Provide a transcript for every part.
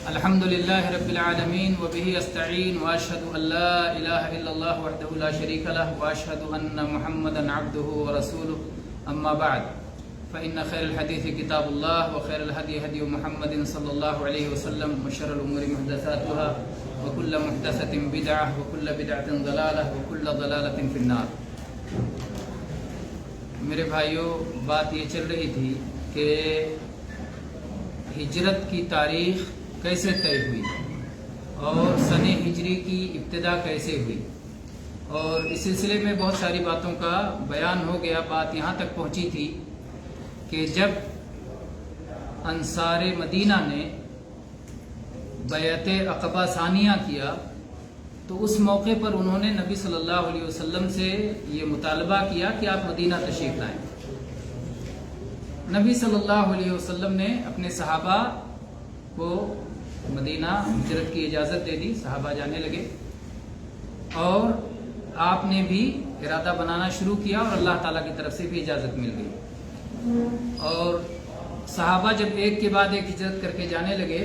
الحمد لله رب العالمين وبه استعين واشهد ان لا اله الا الله وحده لا شريك له واشهد ان محمدا عبده ورسوله اما بعد فان خير الحديث كتاب الله وخير الهدي هدي محمد صلى الله عليه وسلم وشر الامور محدثاتها وكل محدثة بدعة وكل بدعة ضلالة وكل ضلالة في النار۔ میرے بھائیوں، بات یہ چل رہی تھی کہ ہجرت کی تاریخ کیسے طے ہوئی اور سن ہجری کی ابتدا کیسے ہوئی، اور اس سلسلے میں بہت ساری باتوں کا بیان ہو گیا۔ بات یہاں تک پہنچی تھی کہ جب انصار مدینہ نے بیعت عقبہ ثانیہ کیا تو اس موقع پر انہوں نے نبی صلی اللہ علیہ وسلم سے یہ مطالبہ کیا کہ آپ مدینہ تشریف لائیں۔ نبی صلی اللہ علیہ وسلم نے اپنے صحابہ کو مدینہ ہجرت کی اجازت دے دی، صحابہ جانے لگے اور آپ نے بھی ارادہ بنانا شروع کیا اور اللہ تعالیٰ کی طرف سے بھی اجازت مل گئی، اور صحابہ جب ایک کے بعد ایک ہجرت کر کے جانے لگے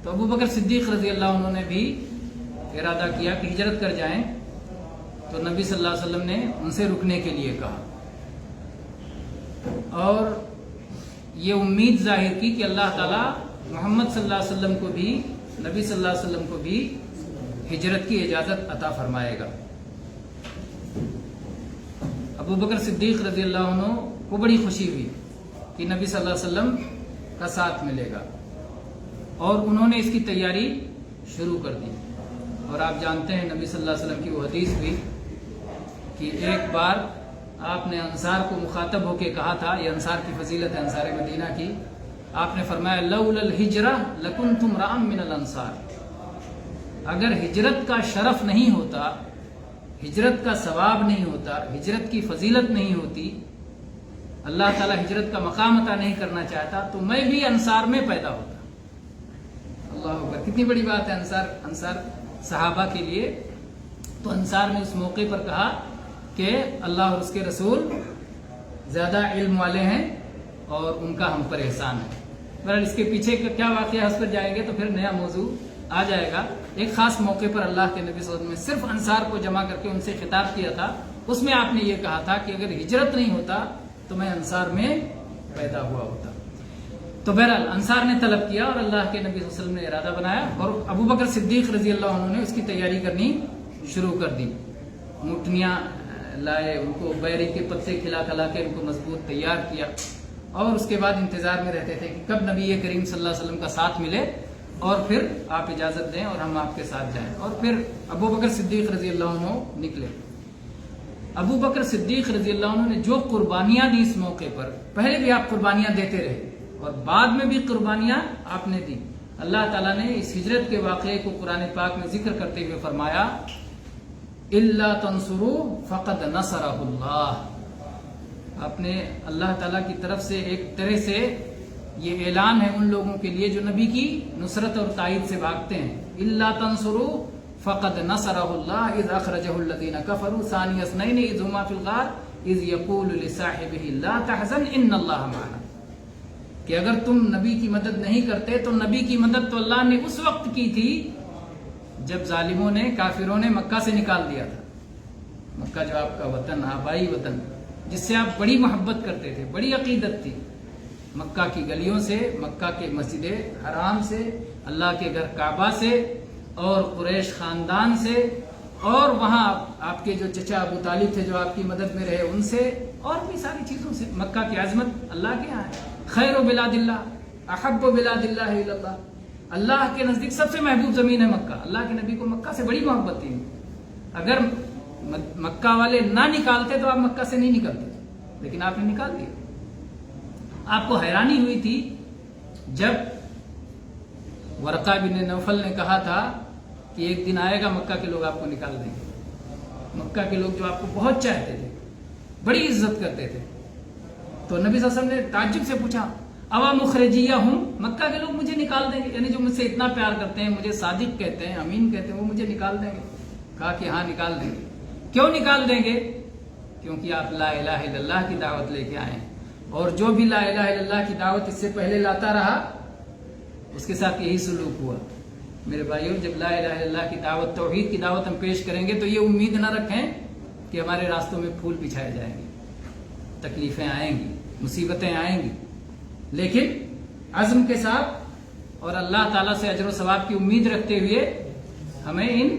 تو ابو بکر صدیق رضی اللہ عنہ نے بھی ارادہ کیا کہ ہجرت کر جائیں، تو نبی صلی اللہ علیہ وسلم نے ان سے رکنے کے لیے کہا اور یہ امید ظاہر کی کہ اللہ تعالیٰ محمد صلی اللہ علیہ وسلم کو بھی، نبی صلی اللہ علیہ وسلم کو بھی ہجرت کی اجازت عطا فرمائے گا۔ ابو بکر صدیق رضی اللہ عنہ کو بڑی خوشی ہوئی کہ نبی صلی اللہ علیہ وسلم کا ساتھ ملے گا، اور انہوں نے اس کی تیاری شروع کر دی۔ اور آپ جانتے ہیں نبی صلی اللہ علیہ وسلم کی وہ حدیث بھی کہ ایک بار آپ نے انصار کو مخاطب ہو کے کہا تھا، یہ انصار کی فضیلت ہے، انصار مدینہ کی، آپ نے فرمایا لولا الہجرہ لکنتم امرأ من الانصار، اگر ہجرت کا شرف نہیں ہوتا، ہجرت کا ثواب نہیں ہوتا، ہجرت کی فضیلت نہیں ہوتی، اللہ تعالیٰ ہجرت کا مقام عطا نہیں کرنا چاہتا تو میں بھی انصار میں پیدا ہوتا۔ اللہ اکبر، کتنی بڑی بات ہے انصار صحابہ کے لیے۔ تو انصار نے اس موقع پر کہا کہ اللہ اور اس کے رسول زیادہ علم والے ہیں اور ان کا ہم پر احسان ہے۔ بہرحال اس کے پیچھے کا کیا واقعہ ہے، اس پر جائیں گے تو پھر نیا موضوع آ جائے گا۔ ایک خاص موقع پر اللہ کے نبی صلی اللہ علیہ وسلم نے صرف انصار کو جمع کر کے ان سے خطاب کیا تھا، اس میں آپ نے یہ کہا تھا کہ اگر ہجرت نہیں ہوتا تو میں انصار میں پیدا ہوا ہوتا۔ تو بہرحال انصار نے طلب کیا اور اللہ کے نبی صلی اللہ علیہ وسلم نے ارادہ بنایا، اور ابو بکر صدیق رضی اللہ عنہ نے اس کی تیاری کرنی شروع کر دی۔ مٹھیاں لائے، ان کو بیری کے پتے کھلا کھلا کے ان کو مضبوط تیار کیا، اور اس کے بعد انتظار میں رہتے تھے کہ کب نبی کریم صلی اللہ علیہ وسلم کا ساتھ ملے اور پھر آپ اجازت دیں اور ہم آپ کے ساتھ جائیں۔ اور پھر ابو بکر صدیق رضی اللہ عنہ نکلے۔ ابو بکر صدیق رضی اللہ عنہ نے جو قربانیاں دی اس موقع پر، پہلے بھی آپ قربانیاں دیتے رہے اور بعد میں بھی قربانیاں آپ نے دی۔ اللہ تعالیٰ نے اس ہجرت کے واقعے کو قرآن پاک میں ذکر کرتے ہوئے فرمایا الا تنصروا فقد نصرہ اللہ، اپنے اللہ تعالیٰ کی طرف سے ایک طرح سے یہ اعلان ہے ان لوگوں کے لیے جو نبی کی نصرت اور تائید سے بھاگتے ہیں۔ الا تنصروا فقد نصرہ اللہ اذ اخرجہ الذین کفروا ثانی اثنین اذ ہما فی الغار اذ یقول لصاحبہ لا تحزن ان اللہ معنا، کہ اگر تم نبی کی مدد نہیں کرتے تو نبی کی مدد تو اللہ نے اس وقت کی تھی جب ظالموں نے، کافروں نے مکہ سے نکال دیا تھا۔ مکہ جو آپ کا وطن، آبائی وطن، جس سے آپ بڑی محبت کرتے تھے، بڑی عقیدت تھی، مکہ کی گلیوں سے، مکہ کے مسجد حرام سے، اللہ کے گھر کعبہ سے اور قریش خاندان سے، اور وہاں آپ کے جو چچا ابو طالب تھے جو آپ کی مدد میں رہے ان سے، اور بھی ساری چیزوں سے۔ مکہ کی عظمت اللہ کے یہاں ہے، خیر و بلاد اللہ، احب و بلاد اللہ الی اللہ، اللہ کے نزدیک سب سے محبوب زمین ہے مکہ۔ اللہ کے نبی کو مکہ سے بڑی محبت تھی، اگر مکہ والے نہ نکالتے تو آپ مکہ سے نہیں نکلتے، لیکن آپ نے نکال دیا۔ آپ کو حیرانی ہوئی تھی جب ورقہ بن نوفل نے کہا تھا کہ ایک دن آئے گا مکہ کے لوگ آپ کو نکال دیں گے۔ مکہ کے لوگ جو آپ کو بہت چاہتے تھے، بڑی عزت کرتے تھے، تو نبی صلی اللہ علیہ وسلم نے تعجب سے پوچھا اوا مخرجیہ ہوں، مکہ کے لوگ مجھے نکال دیں گے؟ یعنی جو مجھ سے اتنا پیار کرتے ہیں، مجھے صادق کہتے ہیں، امین کہتے ہیں، وہ مجھے نکال دیں گے؟ کہا کہ ہاں نکال دیں گے۔ کیوں نکال دیں گے؟ کیونکہ آپ لا الہ الا اللہ کی دعوت لے کے آئے ہیں، اور جو بھی لا الہ الا اللہ کی دعوت اس سے پہلے لاتا رہا اس کے ساتھ یہی سلوک ہوا. میرے بھائیوں، جب لا الہ الا اللہ کی دعوت، توحید کی دعوت ہم پیش کریں گے تو یہ امید نہ رکھیں کہ ہمارے راستوں میں پھول بچھائے جائیں گے. تکلیفیں آئیں گی، مصیبتیں آئیں گی، لیکن عزم کے ساتھ اور اللہ تعالیٰ سے اجر و ثواب کی امید رکھتے ہوئے ہمیں ان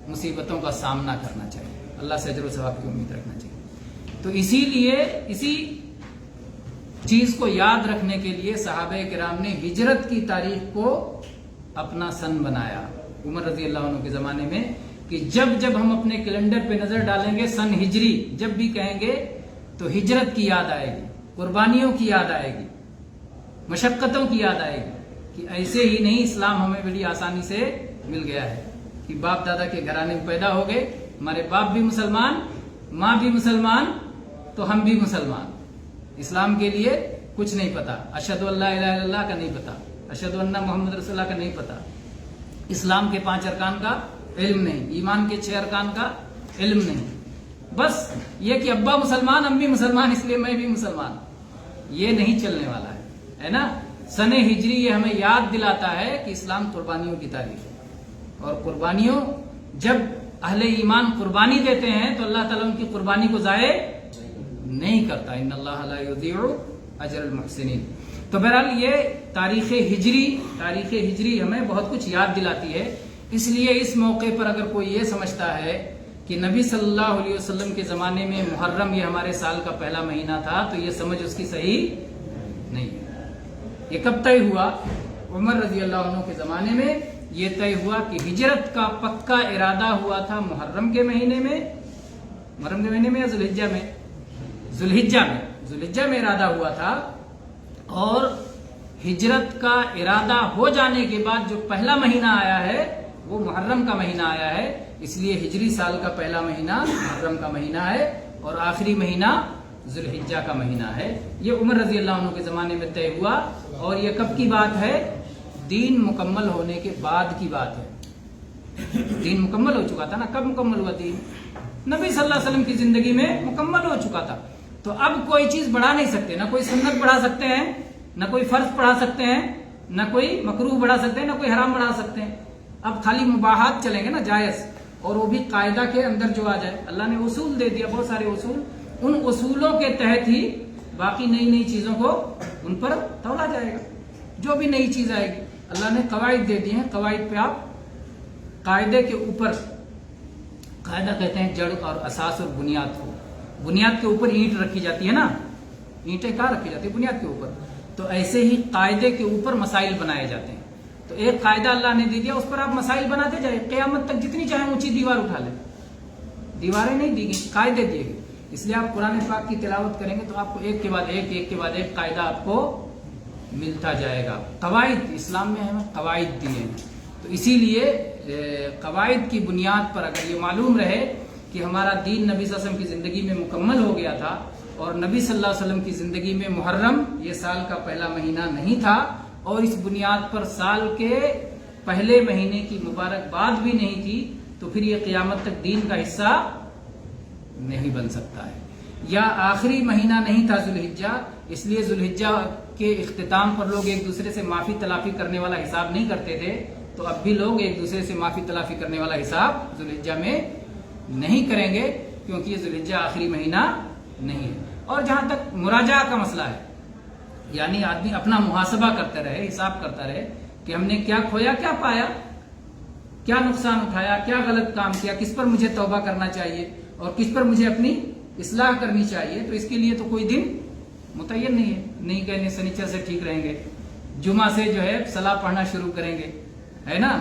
مصیبتوں کا سامنا کرنا چاہیے، اللہ سے اجر و ثواب کی امید رکھنا چاہیے. تو اسی لیے اسی چیز کو یاد رکھنے کے لیے صحابہ کرام نے ہجرت کی تاریخ کو اپنا سن بنایا عمر رضی اللہ عنہ کے زمانے میں، کہ جب جب ہم اپنے کیلنڈر پہ نظر ڈالیں گے سن ہجری جب بھی کہیں گے تو ہجرت کی یاد آئے گی، قربانیوں کی یاد آئے گی، مشقتوں کی یاد آئے گی کہ ایسے ہی نہیں اسلام ہمیں بڑی آسانی سے مل گیا ہے کہ باپ دادا کے گھرانے میں پیدا ہو گئے، ہمارے باپ بھی مسلمان، ماں بھی مسلمان، تو ہم بھی مسلمان. اسلام کے لیے کچھ نہیں پتا، اشہد ان لا الہ الا اللہ کا نہیں پتا، اشہد ان محمد رسول اللہ کا نہیں پتا، اسلام کے 5 ارکان کا علم نہیں، ایمان کے 6 ارکان کا علم نہیں. بس یہ کہ ابا مسلمان، امی مسلمان، اس لیے میں بھی مسلمان. یہ نہیں چلنے والا ہے نا. سن ہجری یہ ہمیں یاد دلاتا ہے کہ اسلام قربانیوں کی تاریخ ہے، اور قربانیوں جب اہل ایمان قربانی دیتے ہیں تو اللہ تعالیٰ ان کی قربانی کو ضائع نہیں کرتا. ان اللہ لا یضیع اجر المحسنین. تو بہرحال یہ تاریخ ہجری ہمیں بہت کچھ یاد دلاتی ہے. اس لیے اس موقع پر اگر کوئی یہ سمجھتا ہے کہ نبی صلی اللہ علیہ وسلم کے زمانے میں محرم یہ ہمارے سال کا پہلا مہینہ تھا تو یہ سمجھ اس کی صحیح نہیں ہے. یہ کب طے ہوا؟ عمر رضی اللہ عنہ کے زمانے میں یہ طے ہوا کہ ہجرت کا پکا ارادہ ہوا تھا محرم کے مہینے میں یا ذوالحجہ میں ارادہ ہوا تھا. اور ہجرت کا ارادہ ہو جانے کے بعد جو پہلا مہینہ آیا ہے وہ محرم کا مہینہ آیا ہے. اس لیے ہجری سال کا پہلا مہینہ محرم کا مہینہ ہے اور آخری مہینہ ذوالحجہ کا مہینہ ہے. یہ عمر رضی اللہ عنہ کے زمانے میں طے ہوا. اور یہ کب کی بات ہے؟ دین مکمل ہونے کے بعد کی بات ہے. دین مکمل ہو چکا تھا نا. کب مکمل ہوا دین؟ نبی صلی اللہ علیہ وسلم کی زندگی میں مکمل ہو چکا تھا. تو اب کوئی چیز بڑھا نہیں سکتے، نہ کوئی سنت بڑھا سکتے ہیں، نہ کوئی فرض بڑھا سکتے ہیں، نہ کوئی مکروہ بڑھا سکتے ہیں، نہ کوئی حرام بڑھا سکتے ہیں. اب خالی مباحات چلیں گے نا، جائز، اور وہ بھی قاعدہ کے اندر جو آ جائے. اللہ نے اصول دے دیا، بہت سارے اصول، ان اصولوں کے تحت ہی باقی نئی چیزوں کو ان پر تولا جائے گا. جو بھی نئی چیز آئے گی اللہ نے قواعد دے دی ہیں. قواعد پہ آپ قاعدے کے اوپر، قاعدہ کہتے ہیں جڑ اور اساس اور بنیاد کو. بنیاد کے اوپر اینٹ رکھی جاتی ہے نا، اینٹیں کہاں رکھی جاتی ہے؟ بنیاد کے اوپر. تو ایسے ہی قاعدے کے اوپر مسائل بنائے جاتے ہیں. تو ایک قاعدہ اللہ نے دے دیا، اس پر آپ مسائل بناتے جائیں. قیامت تک جتنی چاہیں اونچی دیوار اٹھا لیں. دیواریں نہیں دی گئی، قاعدے دیے گئے. اس لیے آپ قرآن پاک کی تلاوت کریں گے تو آپ کو ایک کے بعد ایک قاعدہ آپ کو ملتا جائے گا. قواعد اسلام میں ہمیں قواعد دیے ہیں. تو اسی لیے قواعد کی بنیاد پر اگر یہ معلوم رہے کہ ہمارا دین نبی صلی اللہ علیہ وسلم کی زندگی میں مکمل ہو گیا تھا اور نبی صلی اللہ علیہ وسلم کی زندگی میں محرم یہ سال کا پہلا مہینہ نہیں تھا، اور اس بنیاد پر سال کے پہلے مہینے کی مبارکباد بھی نہیں تھی، تو پھر یہ قیامت تک دین کا حصہ نہیں بن سکتا ہے. یا آخری مہینہ نہیں تھا ذوالحجہ، اس لیے ذوالحجہ کے اختتام پر لوگ ایک دوسرے سے معافی تلافی کرنے والا حساب نہیں کرتے تھے. تو اب بھی لوگ ایک دوسرے سے معافی تلافی کرنے والا حساب ذوالحجہ میں نہیں کریں گے، کیونکہ یہ ذوالحجہ آخری مہینہ نہیں ہے. اور جہاں تک مراجعہ کا مسئلہ ہے، یعنی آدمی اپنا محاسبہ کرتا رہے، حساب کرتا رہے کہ ہم نے کیا کھویا، کیا پایا، کیا نقصان اٹھایا، کیا غلط کام کیا، کس پر مجھے توبہ کرنا چاہیے اور کس پر مجھے اپنی اصلاح کرنی چاہیے. تو اس کے لیے تو کوئی دن متعین نہیں ہے. نہیں کہنے سنیچر سے ٹھیک رہیں گے، جمعہ سے جو ہے صلاح پڑھنا شروع کریں گے، ہے نا،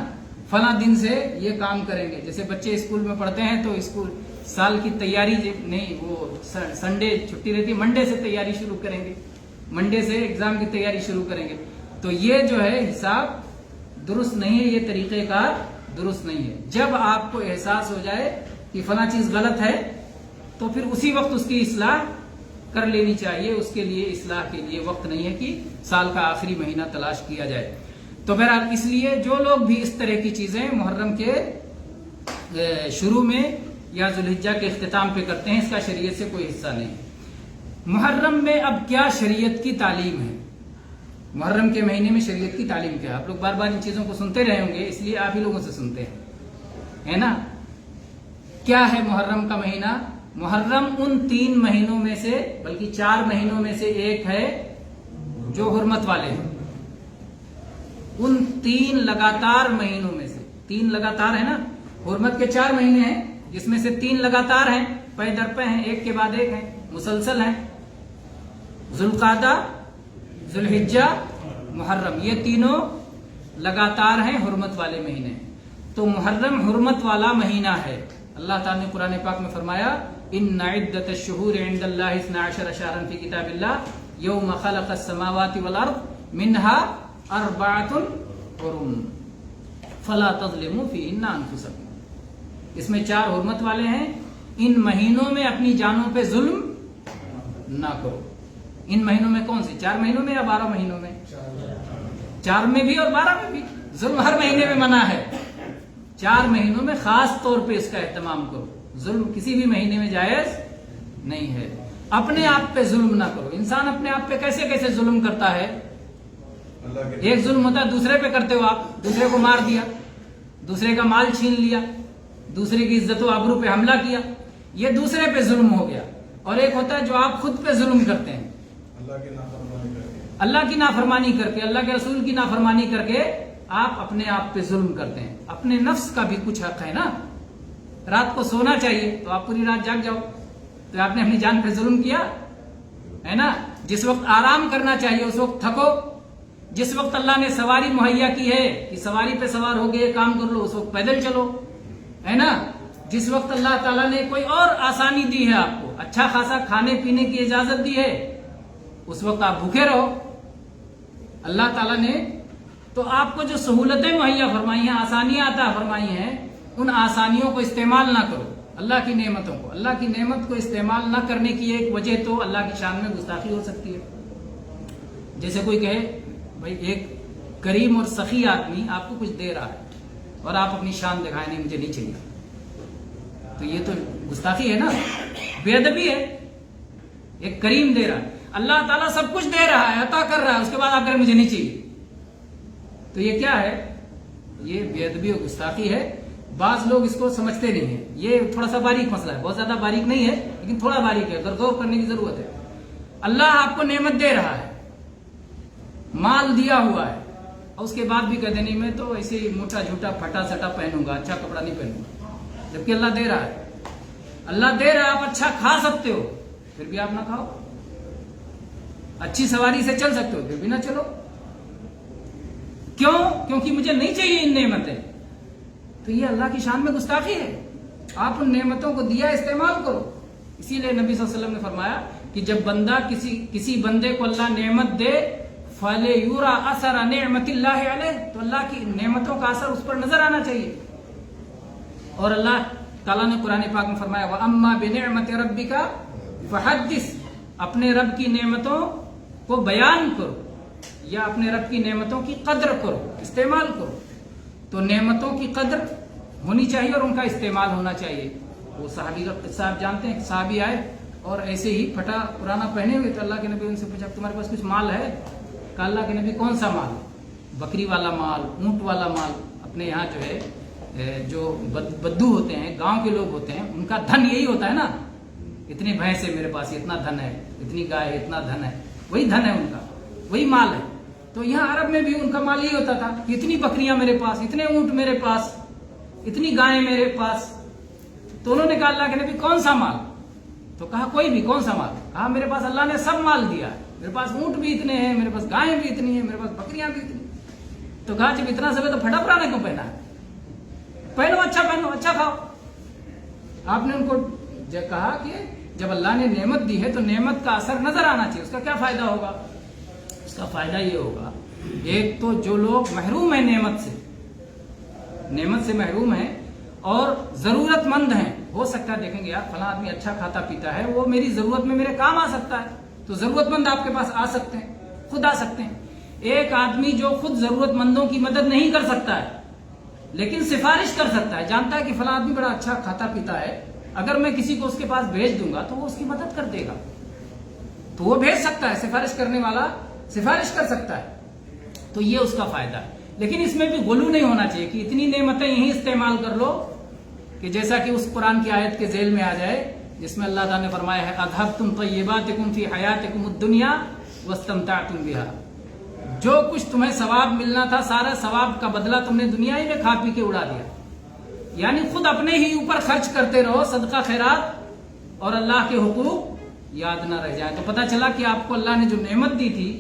فلاں دن سے یہ کام کریں گے. جیسے بچے اسکول میں پڑھتے ہیں تو اسکول سال کی تیاری نہیں، وہ سنڈے چھٹی رہتی ہے، منڈے سے تیاری شروع کریں گے، منڈے سے ایگزام کی تیاری شروع کریں گے. تو یہ جو ہے حساب درست نہیں ہے، یہ طریقہ کار درست نہیں ہے. جب آپ کو احساس ہو جائے کہ فلاں چیز غلط ہے تو پھر اسی وقت اس کی اصلاح کر لینی چاہیے. اس کے لیے اصلاح کے لیے وقت نہیں ہے کہ سال کا آخری مہینہ تلاش کیا جائے. تو بہرحال اس لیے جو لوگ بھی اس طرح کی چیزیں محرم کے شروع میں یا ذوالحجہ کے اختتام پہ کرتے ہیں، اس کا شریعت سے کوئی حصہ نہیں. محرم میں اب کیا شریعت کی تعلیم ہے؟ محرم کے مہینے میں شریعت کی تعلیم کیا ہے؟ آپ لوگ بار بار ان چیزوں کو سنتے رہے ہوں گے، اس لیے آپ ہی لوگوں سے سنتے ہیں، ہے نا؟ کیا ہے محرم کا مہینہ؟ محرم ان 3 مہینوں میں سے، بلکہ 4 مہینوں میں سے ایک ہے جو حرمت والے ہیں۔ ان 3 لگاتار مہینوں میں سے، 3 لگاتار ہے نا، حرمت کے 4 مہینے ہیں جس میں سے 3 لگاتار ہیں، پے در پے ہیں، ایک کے بعد ایک ہیں، مسلسل ہیں، ذوالقعدہ، ذوالحجہ، محرم، یہ تینوں لگاتار ہیں، حرمت والے مہینے۔ تو محرم حرمت والا مہینہ ہے۔ اللہ تعالیٰ نے قرآن پاک میں فرمایا ان عدۃ الشہور عند اللہ 12 شہرا فی کتاب اللہ یوم خلق السماوات والارض منها 4 حرم فلا تظلموا فیہن انفسکم۔ اس میں 4 حرمت والے ہیں، ان مہینوں میں اپنی جانوں پہ ظلم نہ کرو۔ ان مہینوں میں کون سے؟ 4 مہینوں میں یا 12 مہینوں میں؟ 4 میں بھی اور 12 میں بھی۔ ظلم ہر مہینے میں منع ہے، 4 مہینوں میں خاص طور پہ اس کا اہتمام کرو۔ ظلم کسی بھی مہینے میں جائز نہیں ہے۔ اپنے آپ پہ ظلم نہ کرو۔ انسان اپنے آپ پہ کیسے کیسے ظلم کرتا ہے؟ ایک ظلم ہوتا ہے دوسرے پہ کرتے ہو، آپ دوسرے کو مار دیا، دوسرے کا مال چھین لیا، دوسرے کی عزت و آبرو پہ حملہ کیا، یہ دوسرے پہ ظلم ہو گیا۔ اور ایک ہوتا ہے جو آپ خود پہ ظلم کرتے ہیں، اللہ کی نافرمانی کر کے، اللہ کے رسول کی نافرمانی کر کے آپ اپنے آپ پہ ظلم کرتے ہیں۔ اپنے نفس کا بھی کچھ حق ہے نا، رات کو سونا چاہیے تو آپ پوری رات جاگ جاؤ، تو آپ نے اپنی جان پہ ظلم کیا ہے نا۔ جس وقت آرام کرنا چاہیے اس وقت تھکو، جس وقت اللہ نے سواری مہیا کی ہے کہ سواری پہ سوار ہو گئے کام کر لو، اس وقت پیدل چلو، ہے نا۔ جس وقت اللہ تعالیٰ نے کوئی اور آسانی دی ہے، آپ کو اچھا خاصا کھانے پینے کی اجازت دی ہے، اس وقت آپ بھوکے رہو۔ اللہ تعالیٰ نے تو آپ کو جو سہولتیں مہیا فرمائی ہیں، آسانیاں عطا فرمائی ہیں، ان آسانیوں کو استعمال نہ کرو، اللہ کی نعمتوں کو، اللہ کی نعمت کو استعمال نہ کرنے کی ایک وجہ تو اللہ کی شان میں گستاخی ہو سکتی ہے۔ جیسے کوئی کہے بھائی ایک کریم اور سخی آدمی آپ کو کچھ دے رہا ہے اور آپ اپنی شان دکھائیں نہیں مجھے نہیں چاہیے، تو یہ تو گستاخی ہے نا، بے ادبی ہے۔ ایک کریم دے رہا ہے، اللہ تعالیٰ سب کچھ دے رہا ہے، عطا کر رہا ہے، اس کے بعد آپ کہیں مجھے نہیں چاہیے، تو یہ کیا ہے؟ یہ بے ادبی اور گستاخی ہے۔ بعض لوگ اس کو سمجھتے نہیں ہیں، یہ تھوڑا سا باریک مسئلہ ہے، بہت زیادہ باریک نہیں ہے لیکن تھوڑا باریک ہے، غور کرنے کی ضرورت ہے۔ اللہ آپ کو نعمت دے رہا ہے، مال دیا ہوا ہے، اور اس کے بعد بھی کہتے نہیں میں تو ایسے ہی موٹا جھوٹا پھٹا سٹا پہنوں گا، اچھا کپڑا نہیں پہنوں گا، جبکہ اللہ دے رہا ہے۔ اللہ دے رہا ہے، آپ اچھا کھا سکتے ہو پھر بھی آپ نہ کھاؤ، اچھی سواری سے چل سکتے ہو پھر بھی نہ چلو، کیوں؟ کیونکہ مجھے نہیں چاہیے ان نعمتیں، تو یہ اللہ کی شان میں گستاخی ہے۔ آپ ان نعمتوں کو دیا استعمال کرو۔ اسی لیے نبی صلی اللہ علیہ وسلم نے فرمایا کہ جب بندہ کسی بندے کو اللہ نعمت دے فَلْيُرَى أَثَرَ نِعْمَةِ اللَّهِ عَلَيْهِ، تو اللہ کی نعمتوں کا اثر اس پر نظر آنا چاہیے۔ اور اللہ تعالیٰ نے قرآن پاک میں فرمایا وَأَمَّا بِنِعْمَةِ رَبِّكَ فَحَدِّثْ، اپنے رب کی نعمتوں کو بیان کرو یا اپنے رب کی نعمتوں کی قدر کرو، استعمال کرو۔ تو نعمتوں کی قدر ہونی چاہیے اور ان کا استعمال ہونا چاہیے۔ وہ صحابی کا قصہ آپ جانتے ہیں، صحابی آئے اور ایسے ہی پھٹا پرانا پہنے ہوئے، تو اللہ کے نبی ان سے پوچھا تمہارے پاس کچھ مال ہے؟ کہا اللہ کے نبی کون سا مال؟ بکری والا مال، اونٹ والا مال۔ اپنے یہاں جو ہے جو بدو ہوتے ہیں، گاؤں کے لوگ ہوتے ہیں، ان کا دھن یہی ہوتا ہے نا، اتنی بھینس ہے میرے پاس، اتنا دھن ہے، اتنی گائے، اتنا دھن ہے، وہی دھن ہے ان کا، وہی مال ہے۔ تو یہاں عرب میں بھی ان کا مال یہی ہوتا تھا کہ اتنی بکریاں میرے پاس، اتنے اونٹ میرے پاس، اتنی گائیں میرے پاس۔ تو انہوں نے کہا اللہ کے نبی کون سا مال؟ تو کہا کوئی بھی، کون سا مال؟ کہا میرے پاس اللہ نے سب مال دیا ہے، میرے پاس اونٹ بھی اتنے ہیں، میرے پاس گائیں بھی اتنی ہیں، میرے پاس بکریاں بھی اتنی۔ تو کہا جب اتنا سب ہے تو پھٹا پرانا کیوں پہنا ہے؟ پہنو، اچھا پہنو، اچھا کھاؤ۔ آپ نے ان کو کہا کہ جب اللہ نے نعمت دی ہے تو نعمت کا اثر نظر آنا چاہیے۔ اس کا کیا فائدہ ہوگا؟ اس کا فائدہ یہ ہوگا، ایک تو جو لوگ محروم ہیں نعمت سے محروم ہیں اور ضرورت مند ہیں، ہو سکتا ہے دیکھیں گے یار فلاں آدمی اچھا کھاتا پیتا ہے، وہ میری ضرورت میں میرے کام آ سکتا ہے، تو ضرورت مند آپ کے پاس آ سکتے ہیں، خود آ سکتے ہیں۔ ایک آدمی جو خود ضرورت مندوں کی مدد نہیں کر سکتا ہے لیکن سفارش کر سکتا ہے، جانتا ہے کہ فلاں آدمی بڑا اچھا کھاتا پیتا ہے، اگر میں کسی کو اس کے پاس بھیج دوں گا تو وہ اس کی مدد کر دے گا، تو وہ بھیج سکتا ہے، سفارش کرنے والا سفارش کر سکتا ہے۔ تو یہ اس کا فائدہ ہے. لیکن اس میں بھی غلو نہیں ہونا چاہیے کہ اتنی نعمتیں یہیں استعمال کر لو کہ جیسا کہ اس قرآن کی آیت کے ذیل میں آ جائے جس میں اللہ تعالیٰ نے فرمایا ہے اذھبتم طیباتکم فی حیاتکم الدنیا واستمتعتم بها. جو کچھ تمہیں ثواب ملنا تھا سارا ثواب کا بدلہ تم نے دنیا ہی میں کھا پی کے اڑا دیا. یعنی خود اپنے ہی اوپر خرچ کرتے رہو صدقہ خیرات اور اللہ کے حقوق یاد نہ رہ جائیں. تو پتہ چلا کہ آپ کو اللہ نے جو نعمت دی تھی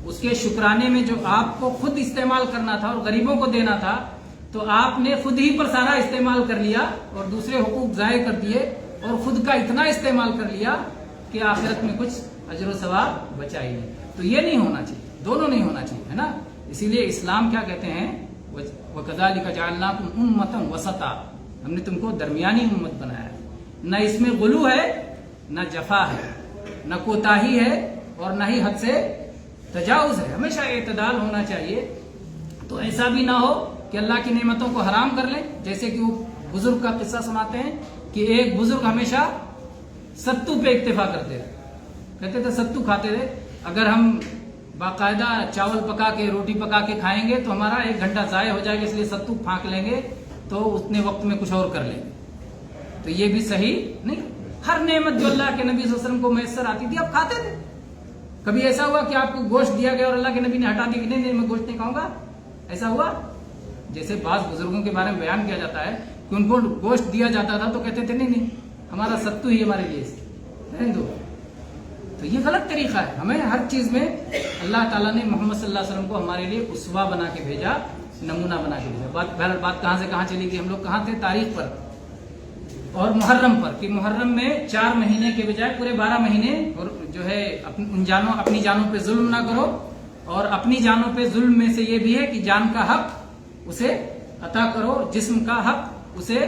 اس کے شکرانے میں جو آپ کو خود استعمال کرنا تھا اور غریبوں کو دینا تھا تو آپ نے خود ہی پر سارا استعمال کر لیا اور دوسرے حقوق ضائع کر دیے اور خود کا اتنا استعمال کر لیا کہ آخرت میں کچھ اجر و ثواب بچا ہی نہیں. تو یہ نہیں ہونا چاہیے, دونوں نہیں ہونا چاہیے, ہے نا. اسی لیے اسلام کیا کہتے ہیں وَكَذَلِكَ جَعَلْنَاكُمْ أُمَّةً وَسَطًا, ہم نے تم کو درمیانی امت بنایا ہے. نہ اس میں غلو ہے نہ جفا ہے نہ کوتاہی ہے اور نہ ہی حد سے تجاوز ہے. ہمیشہ اعتدال ہونا چاہیے. تو ایسا بھی نہ ہو کہ اللہ کی نعمتوں کو حرام کر لیں. جیسے کہ وہ بزرگ کا قصہ سناتے ہیں کہ ایک بزرگ ہمیشہ ستو پہ اکتفا کرتے تھے, کہتے تھے ستو کھاتے تھے, اگر ہم باقاعدہ چاول پکا کے روٹی پکا کے کھائیں گے تو ہمارا 1 گھنٹہ ضائع ہو جائے گا, اس لیے ستو پھانک لیں گے تو اتنے وقت میں کچھ اور کر لیں گے. تو یہ بھی صحیح نہیں. ہر نعمت جو اللہ کے نبی صلی اللہ علیہ وسلم کو میسر آتی تھی آپ کھاتے تھے. کبھی ایسا ہوا کہ آپ کو گوشت دیا گیا اور اللہ کے نبی نے ہٹا دیا کہ نہیں میں گوشت نہیں کھاؤں گا؟ ایسا ہوا؟ جیسے بعض بزرگوں کے بارے میں بیان کیا جاتا ہے کہ ان کو گوشت دیا جاتا تھا تو کہتے تھے نہیں ہمارا ستو ہی ہمارے لیے رہنے دو. تو یہ غلط طریقہ ہے. ہمیں ہر چیز میں اللہ تعالیٰ نے محمد صلی اللہ علیہ وسلم کو ہمارے لیے اسوا بنا کے بھیجا, نمونہ بنا کے بھیجا. بہرحال بات کہاں سے کہاں چلی گئی, ہم لوگ کہاں تھے, تاریخ پر اور محرم پر, کہ محرم میں 4 مہینے کے بجائے پورے 12 مہینے اور جو ہے اپنی جانوں پہ ظلم نہ کرو. اور اپنی جانوں پہ ظلم میں سے یہ بھی ہے کہ جان کا حق اسے عطا کرو, جسم کا حق اسے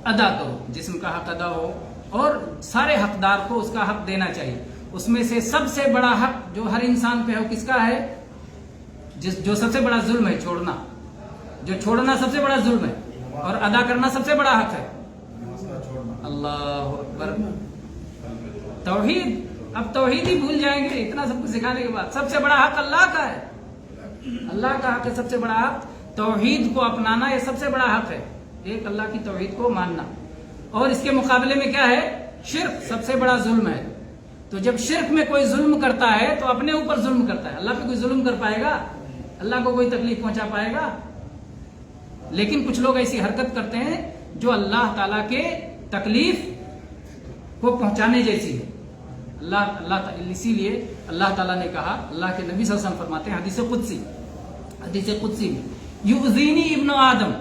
ادا کرو, جسم کا حق ادا ہو اور سارے حقدار کو اس کا حق دینا چاہیے. اس میں سے سب سے بڑا حق جو ہر انسان پہ ہو کس کا ہے؟ جو سب سے بڑا ظلم ہے چھوڑنا. جو چھوڑنا سب سے بڑا ظلم ہے اور ادا کرنا سب سے بڑا حق ہے. اللہ اکبر. توحید, اب توحید ہی بھول جائیں گے اتنا سب کچھ سکھانے کے بعد. سب سے بڑا حق اللہ کا ہے, اللہ کا حق ہے سب سے بڑا حق. توحید کو اپنانا یہ سب سے بڑا حق ہے, ایک اللہ کی توحید کو ماننا. اور اس کے مقابلے میں کیا ہے؟ شرک سب سے بڑا ظلم ہے. تو جب شرک میں کوئی ظلم کرتا ہے تو اپنے اوپر ظلم کرتا ہے. اللہ پہ کوئی ظلم کر پائے گا؟ اللہ کو کوئی تکلیف پہنچا پائے گا؟ لیکن کچھ لوگ ایسی حرکت کرتے ہیں جو اللہ تعالیٰ کے تکلیف کو پہنچانے جیسی ہے. اسی لیے اللہ تعالیٰ نے کہا, اللہ کے نبی صلی اللہ علیہ وسلم فرماتے ہیں حدیث قدسی میں, یؤذینی ابن آدم,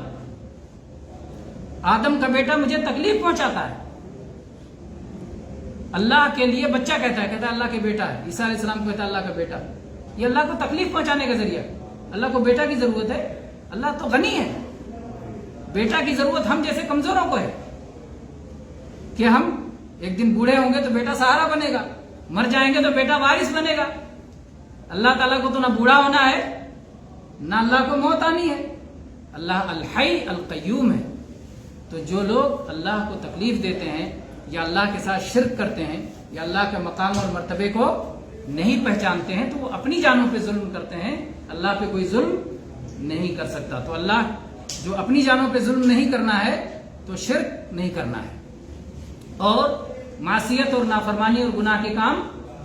آدم کا بیٹا مجھے تکلیف پہنچاتا ہے. اللہ کے لیے بچہ کہتا ہے اللہ کے بیٹا ہے. عیسیٰ علیہ السلام کو کہتا ہے اللہ کا بیٹا. یہ اللہ کو تکلیف پہنچانے کا ذریعہ. اللہ کو بیٹا کی ضرورت ہے, اللہ تو غنی ہے. بیٹا کی ضرورت ہم جیسے کمزوروں کو ہے کہ ہم ایک دن بوڑھے ہوں گے تو بیٹا سہارا بنے گا, مر جائیں گے تو بیٹا وارث بنے گا. اللہ تعالیٰ کو تو نہ بوڑھا ہونا ہے نہ اللہ کو موت آنی ہے. اللہ الحی القیوم ہے. تو جو لوگ اللہ کو تکلیف دیتے ہیں یا اللہ کے ساتھ شرک کرتے ہیں یا اللہ کے مقام اور مرتبے کو نہیں پہچانتے ہیں تو وہ اپنی جانوں پہ ظلم کرتے ہیں. اللہ پہ کوئی ظلم نہیں کر سکتا. تو اللہ جو اپنی جانوں پہ ظلم نہیں کرنا ہے تو شرک نہیں کرنا ہے اور معصیت اور نافرمانی اور گناہ کے کام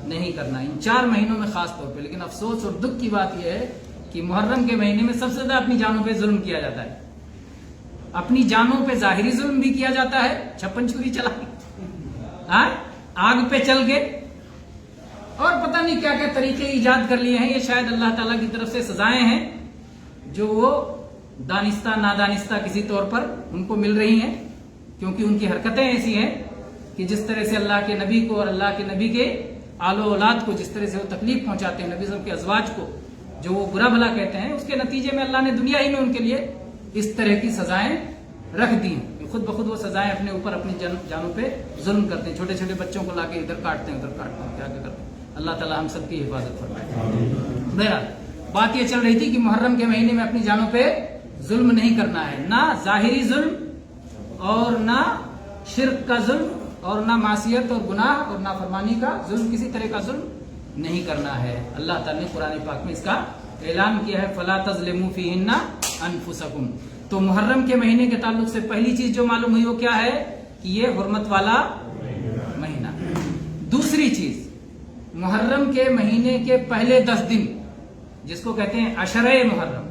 نہیں کرنا ان 4 مہینوں میں خاص طور پہ. لیکن افسوس اور دکھ کی بات یہ ہے کہ محرم کے مہینے میں سب سے زیادہ اپنی جانوں پہ ظلم کیا جاتا ہے. اپنی جانوں پہ ظاہری ظلم بھی کیا جاتا ہے, 56 چھری چلا, آگ پہ چل گئے اور پتہ نہیں کیا کیا طریقے ایجاد کر لیے ہیں. یہ شاید اللہ تعالیٰ کی طرف سے سزائیں ہیں جو وہ دانستہ نادانستہ کسی طور پر ان کو مل رہی ہیں, کیونکہ ان کی حرکتیں ایسی ہیں کہ جس طرح سے اللہ کے نبی کو اور اللہ کے نبی کے آل و اولاد کو جس طرح سے وہ تکلیف پہنچاتے ہیں, نبی صلی اللہ علیہ وسلم کے ازواج کو جو وہ برا بھلا کہتے ہیں, اس کے نتیجے میں اللہ نے دنیا ہی میں ان کے لیے اس طرح کی سزائیں رکھ دی ہیں. خود بخود وہ سزائیں اپنے اوپر اپنی جانوں پہ ظلم کرتے ہیں. چھوٹے چھوٹے بچوں کو لا کے ادھر کاٹتے ہیں ادھر کاٹتے ہیں, کیا کرتے ہیں. اللہ تعالیٰ ہم سب کی حفاظت فرمائے. بہرحال بات یہ چل رہی تھی کہ محرم کے مہینے میں اپنی جانوں پہ ظلم نہیں کرنا ہے, نہ ظاہری ظلم اور نہ شرک کا ظلم اور نہ معصیت اور گناہ اور نافرمانی کا ظلم, کسی طرح کا ظلم نہیں کرنا ہے. اللہ تعالیٰ نے قرآن پاک میں اس کا اعلان کیا ہے فلا تظلموا فیہن انفسکم. تو محرم کے مہینے کے تعلق سے پہلی چیز جو معلوم ہوئی وہ کیا ہے کہ یہ حرمت والا مہینہ. دوسری چیز محرم کے مہینے کے پہلے 10 دن جس کو کہتے ہیں عشرہ محرم.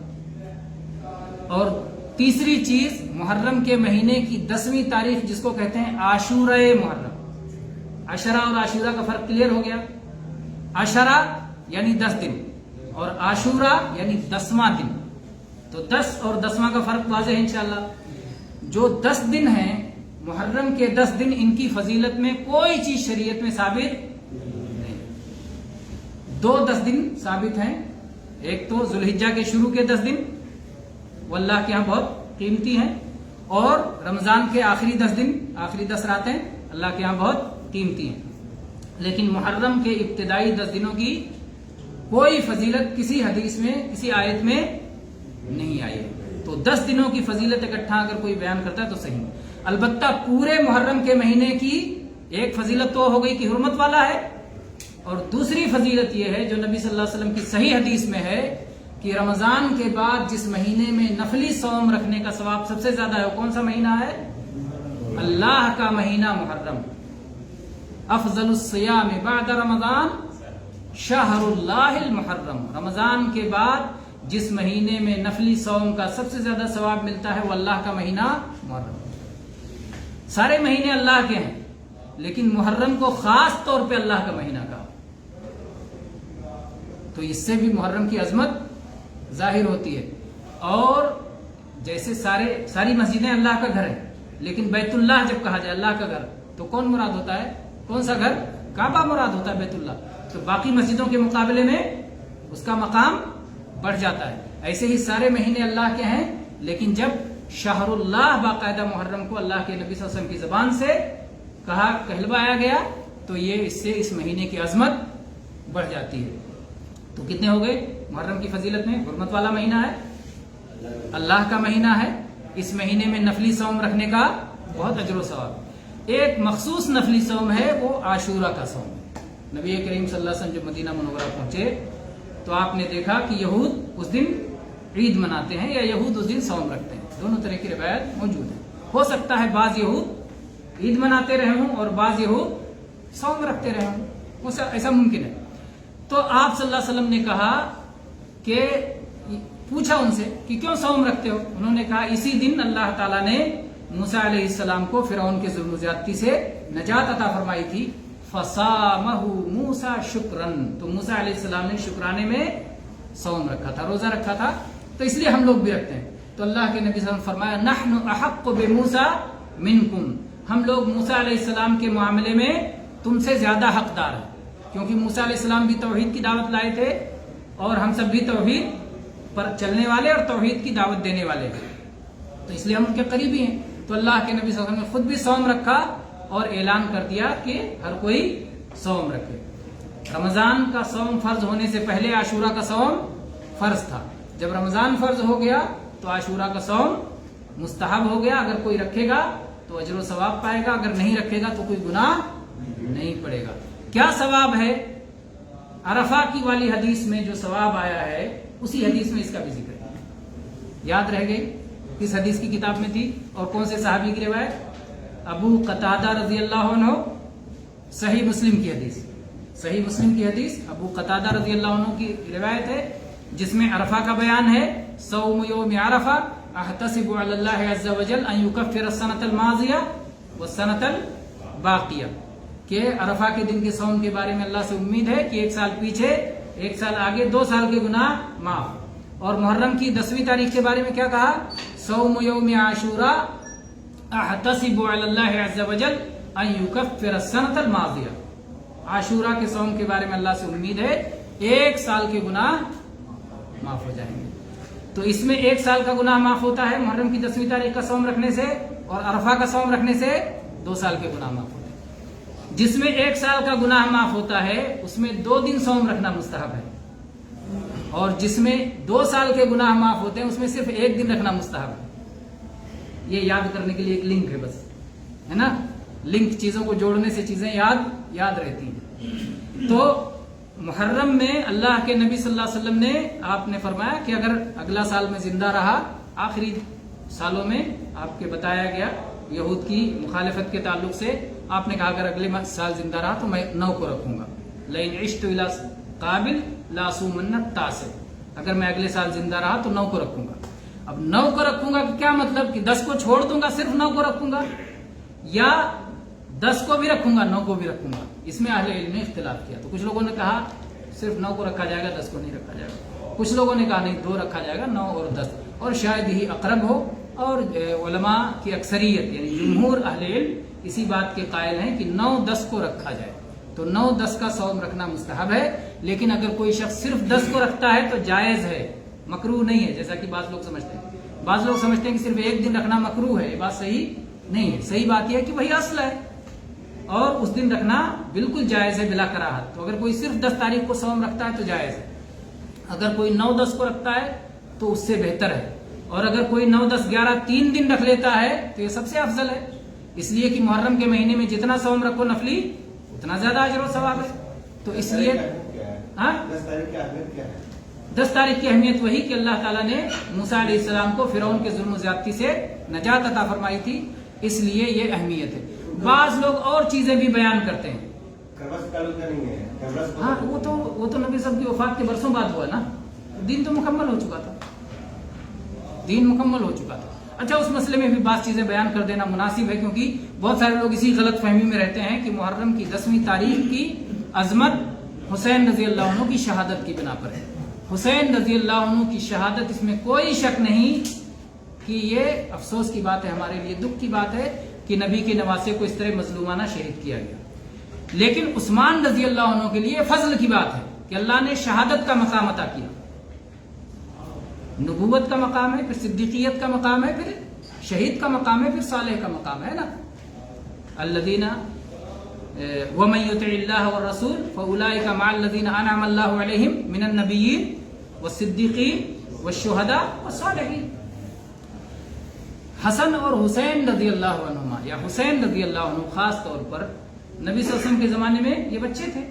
اور تیسری چیز محرم کے مہینے کی 10ویں تاریخ جس کو کہتے ہیں عاشورہ محرم. عشرہ اور عاشورہ کا فرق کلیئر ہو گیا. عشرہ یعنی 10 دن اور عاشورہ یعنی 10واں دن. تو 10 اور 10واں کا فرق واضح ہے انشاءاللہ. جو 10 دن ہیں محرم کے 10 دن ان کی فضیلت میں کوئی چیز شریعت میں ثابت نہیں. 10 دن ثابت ہیں. ایک تو ذوالحجہ کے شروع کے 10 دن وہ اللہ کے ہاں بہت قیمتی ہیں, اور رمضان کے آخری 10 دن, آخری 10 راتیں اللہ کے ہاں بہت قیمتی ہیں. لیکن محرم کے ابتدائی 10 دنوں کی کوئی فضیلت کسی حدیث میں کسی آیت میں نہیں آئی. تو 10 دنوں کی فضیلت اکٹھا اگر کوئی بیان کرتا ہے تو صحیح. البتہ پورے محرم کے مہینے کی ایک فضیلت تو ہو گئی کہ حرمت والا ہے, اور دوسری فضیلت یہ ہے جو نبی صلی اللہ علیہ وسلم کی صحیح حدیث میں ہے کہ رمضان کے بعد جس مہینے میں نفلی صوم رکھنے کا ثواب سب سے زیادہ ہے وہ کون سا مہینہ ہے؟ اللہ کا مہینہ محرم. افضل الصیام بعد رمضان شہر اللہ المحرم. رمضان کے بعد جس مہینے میں نفلی صوم کا سب سے زیادہ ثواب ملتا ہے وہ اللہ کا مہینہ محرم. سارے مہینے اللہ کے ہیں لیکن محرم کو خاص طور پہ اللہ کا مہینہ کہا. تو اس سے بھی محرم کی عظمت ظاہر ہوتی ہے. اور جیسے ساری مسجدیں اللہ کا گھر ہے, لیکن بیت اللہ جب کہا جائے اللہ کا گھر تو کون مراد ہوتا ہے؟ کون سا گھر؟ کعبہ مراد ہوتا ہے, بیت اللہ. تو باقی مسجدوں کے مقابلے میں اس کا مقام بڑھ جاتا ہے. ایسے ہی سارے مہینے اللہ کے ہیں, لیکن جب شہر اللہ باقاعدہ محرم کو اللہ کے نبی صلی اللہ علیہ وسلم کی زبان سے کہلوایا گیا تو یہ اس سے اس مہینے کی عظمت بڑھ جاتی ہے. تو کتنے ہو گئے محرم کی فضیلت میں؟ حرمت والا مہینہ ہے, اللہ کا مہینہ ہے, اس مہینے میں نفلی صوم رکھنے کا بہت اجر و ثواب. ایک مخصوص نفلی صوم ہے وہ عاشورہ کا صوم. نبی کریم صلی اللہ علیہ وسلم جب مدینہ منورہ پہنچے تو آپ نے دیکھا کہ یہود اس دن عید مناتے ہیں یا یہود اس دن صوم رکھتے ہیں. دونوں طرح کی روایت موجود ہے. ہو سکتا ہے بعض یہود عید مناتے رہے ہوں اور بعض یہود صوم رکھتے رہے ہوں, ایسا ممکن ہے. تو آپ صلی اللہ علیہ وسلم نے کہا کہ پوچھا ان سے کہ کیوں صوم رکھتے ہو؟ انہوں نے کہا اسی دن اللہ تعالیٰ نے موسیٰ علیہ السلام کو فرعون کے ظلم و زیادتی سے نجات عطا فرمائی تھی. فصامہ موسیٰ شکرن, تو موسیٰ علیہ السلام نے شکرانے میں صوم رکھا تھا, روزہ رکھا تھا, تو اس لیے ہم لوگ بھی رکھتے ہیں. تو اللہ کے نبی صلی اللہ علیہ وسلم فرمایا نحن احق بموسیٰ منکم, ہم لوگ موسیٰ علیہ السلام کے معاملے میں تم سے زیادہ حقدار ہیں, کیونکہ موسیٰ علیہ السلام بھی توحید کی دعوت لائے تھے اور ہم سب بھی توحید پر چلنے والے اور توحید کی دعوت دینے والے ہیں, تو اس لیے ہم ان کے قریبی ہیں. تو اللہ کے نبی صلی اللہ علیہ وسلم نے خود بھی صوم رکھا اور اعلان کر دیا کہ ہر کوئی صوم رکھے. رمضان کا صوم فرض ہونے سے پہلے عاشورہ کا صوم فرض تھا. جب رمضان فرض ہو گیا تو عاشورہ کا صوم مستحب ہو گیا. اگر کوئی رکھے گا تو اجر و ثواب پائے گا, اگر نہیں رکھے گا تو کوئی گناہ نہیں پڑے گا. کیا ثواب ہے؟ عرفہ کی والی حدیث میں جو ثواب آیا ہے اسی حدیث میں اس کا بھی ذکر ہے. یاد رہ گئی کس حدیث کی کتاب میں تھی اور کون سے صحابی کی روایت؟ ابو قتادہ رضی اللہ عنہ, صحیح مسلم کی حدیث. صحیح مسلم کی حدیث ابو قتادہ رضی اللہ عنہ کی روایت ہے جس میں عرفہ کا بیان ہے. صوم یوم عرفہ احتسب علی اللہ عز وجل ان یکفر السنۃ الماضیہ والسنۃ الباقیہ, کہ عرفہ کے دن کے صوم کے بارے میں اللہ سے امید ہے کہ 1 سال پیچھے 1 سال آگے 2 سال کے گناہ معاف. اور محرم کی 10ویں تاریخ کے بارے میں کیا کہا؟ صوم یوم عاشورہ احتسب علی اللہ عز وجل ان یکفر السنۃ الماضیہ. عاشورہ کے صوم کے بارے میں اللہ سے امید ہے 1 سال کے گناہ معاف ہو جائیں گے. تو اس میں 1 سال کا گناہ معاف ہوتا ہے محرم کی 10ویں تاریخ کا صوم رکھنے سے, اور عرفہ کا صوم رکھنے سے 2 سال کے گناہ معاف ہوتے ہیں. جس میں 1 سال کا گناہ معاف ہوتا ہے اس میں 2 دن صوم رکھنا مستحب ہے, اور جس میں 2 سال کے گناہ معاف ہوتے ہیں اس میں صرف 1 دن رکھنا مستحب ہے. یہ یاد کرنے کے لیے ایک لنک ہے, بس ہے نا, لنک چیزوں کو جوڑنے سے چیزیں یاد رہتی ہیں. تو محرم میں اللہ کے نبی صلی اللہ علیہ وسلم نے آپ نے فرمایا کہ اگر اگلا سال میں زندہ رہا، آخری سالوں میں آپ کے بتایا گیا یہود کی مخالفت کے تعلق سے، آپ نے کہا اگر اگلے سال زندہ رہا تو میں 9 کو رکھوں گا، لئن عشت الی قابل لاصومن التاسع، اگر میں اگلے سال زندہ رہا تو 9 کو رکھوں گا۔ اب 9 کو رکھوں گا کہ کیا مطلب کہ 10 کو چھوڑ دوں گا، صرف 9 کو رکھوں گا، یا 10 کو بھی رکھوں گا 9 کو بھی رکھوں گا؟ اس میں اہل علم نے اختلاف کیا، تو کچھ لوگوں نے کہا صرف 9 کو رکھا جائے گا، 10 کو نہیں رکھا جائے گا، کچھ لوگوں نے کہا نہیں 2 رکھا جائے گا، 9 اور 10، اور شاید یہی اقرب ہو، اور علماء کی اکثریت یعنی جمہور اہل علم اسی بات کے قائل ہیں کہ 9-10 کو رکھا جائے، تو 9-10 کا صوم رکھنا مستحب ہے، لیکن اگر کوئی شخص صرف 10 کو رکھتا ہے تو جائز ہے، مکروہ نہیں ہے، جیسا کہ بعض لوگ سمجھتے ہیں۔ بعض لوگ سمجھتے ہیں کہ صرف ایک دن رکھنا مکروہ ہے، یہ بات صحیح نہیں ہے، صحیح بات یہ ہے کہ وہی اصل ہے، اور اس دن رکھنا بالکل جائز ہے بلا کراہت، تو اگر کوئی صرف 10 تاریخ کو صوم رکھتا ہے تو جائز ہے، اگر کوئی 9-10 کو رکھتا ہے تو اس سے بہتر ہے، اور اگر کوئی 9-10-11 3 دن رکھ لیتا ہے تو یہ سب سے افضل ہے، اس لیے کہ محرم کے مہینے میں جتنا صوم رکھو نفلی اتنا زیادہ اجر و ثواب ہے، تو اس لیے 10 تاریخ کی اہمیت وہی کہ اللہ تعالیٰ نے موسیٰ علیہ السلام کو فرعون کے ظلم و زیادتی سے نجات عطا فرمائی تھی، اس لیے یہ اہمیت ہے۔ بعض لوگ اور چیزیں بھی بیان کرتے ہیں، ہاں وہ تو نبی صاحب کی وفات کے برسوں بعد ہوا نا، دین تو مکمل ہو چکا تھا، دین مکمل ہو چکا تھا۔ اچھا اس مسئلے میں بھی بعض چیزیں بیان کر دینا مناسب ہے، کیونکہ بہت سارے لوگ اسی غلط فہمی میں رہتے ہیں کہ محرم کی 10ویں تاریخ کی عظمت حسین رضی اللہ عنہ کی شہادت کی بنا پر ہے۔ حسین رضی اللہ عنہ کی شہادت، اس میں کوئی شک نہیں کہ یہ افسوس کی بات ہے، ہمارے لیے دکھ کی بات ہے کہ نبی کے نواسے کو اس طرح مظلومانہ شہید کیا گیا، لیکن عثمان رضی اللہ عنہ کے لیے فضل کی بات ہے کہ اللہ نے شہادت کا مقام عطا کیا، نبوت کا مقام ہے، پھر صدیقیت کا مقام ہے، پھر شہید کا مقام ہے، پھر صالح کا مقام ہے نا۔ الذین ومن یطع اللہ والرسول فاولئک مع الذین انعم اللہ علیہم من النبیین والصدیقین والشہداء والصالحین۔ حسن اور حسین رضی اللہ عنہما، یا حسین رضی اللہ عنہ خاص طور پر نبی صلی اللہ علیہ وسلم کے زمانے میں یہ بچے تھے،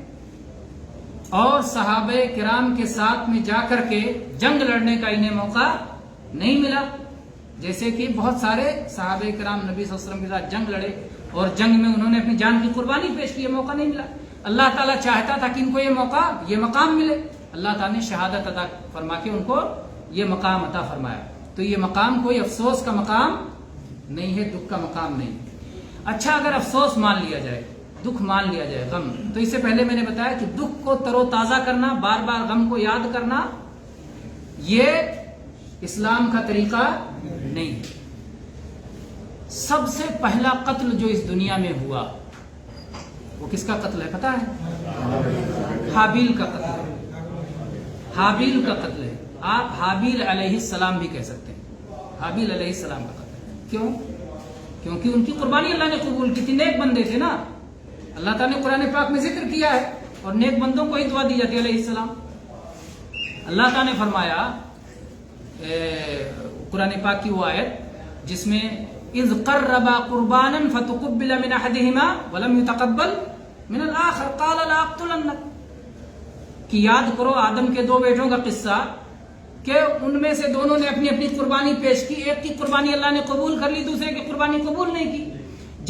اور صحابہ کرام کے ساتھ میں جا کر کے جنگ لڑنے کا انہیں موقع نہیں ملا، جیسے کہ بہت سارے صحابہ کرام نبی صلی اللہ علیہ وسلم کے ساتھ جنگ لڑے اور جنگ میں انہوں نے اپنی جان کی قربانی پیش کی، یہ موقع نہیں ملا۔ اللہ تعالیٰ چاہتا تھا کہ ان کو یہ موقع، یہ مقام ملے، اللہ تعالیٰ نے شہادت عطا فرما کے ان کو یہ مقام عطا فرمایا، تو یہ مقام کوئی افسوس کا مقام نہیں ہے، دکھ کا مقام نہیں۔ اچھا اگر افسوس مان لیا جائے، دکھ مان لیا جائے، غم، تو اس سے پہلے میں نے بتایا کہ دکھ کو تر و تازہ کرنا، بار بار غم کو یاد کرنا، یہ اسلام کا طریقہ نہیں ہے۔ سب سے پہلا قتل جو اس دنیا میں ہوا وہ کس کا قتل ہے پتہ ہے؟ حابیل کا قتل ہے، حابیل کا قتل ہے، آپ حابیل علیہ السلام بھی کہہ سکتے ہیں، حابیل علیہ السلام کا قتل ہے۔ کیوں؟ کیونکہ ان کی قربانی اللہ نے قبول کی تھی، نیک بندے تھے نا، اللہ تعالیٰ نے قرآن پاک میں ذکر کیا ہے، اور نیک بندوں کو ہی دعا دی جاتی ہے علیہ السلام۔ اللہ تعالیٰ نے فرمایا قرآن پاک کی وہ آیت جس میں اذ قربا قربانا فتقبل من احدهما ولم يتقبل من الاخر قال لا اقتلنك، کہ یاد کرو آدم کے 2 بیٹوں کا قصہ کہ ان میں سے دونوں نے اپنی اپنی قربانی پیش کی، ایک کی قربانی اللہ نے قبول کر لی، دوسرے کی قربانی قبول نہیں کی۔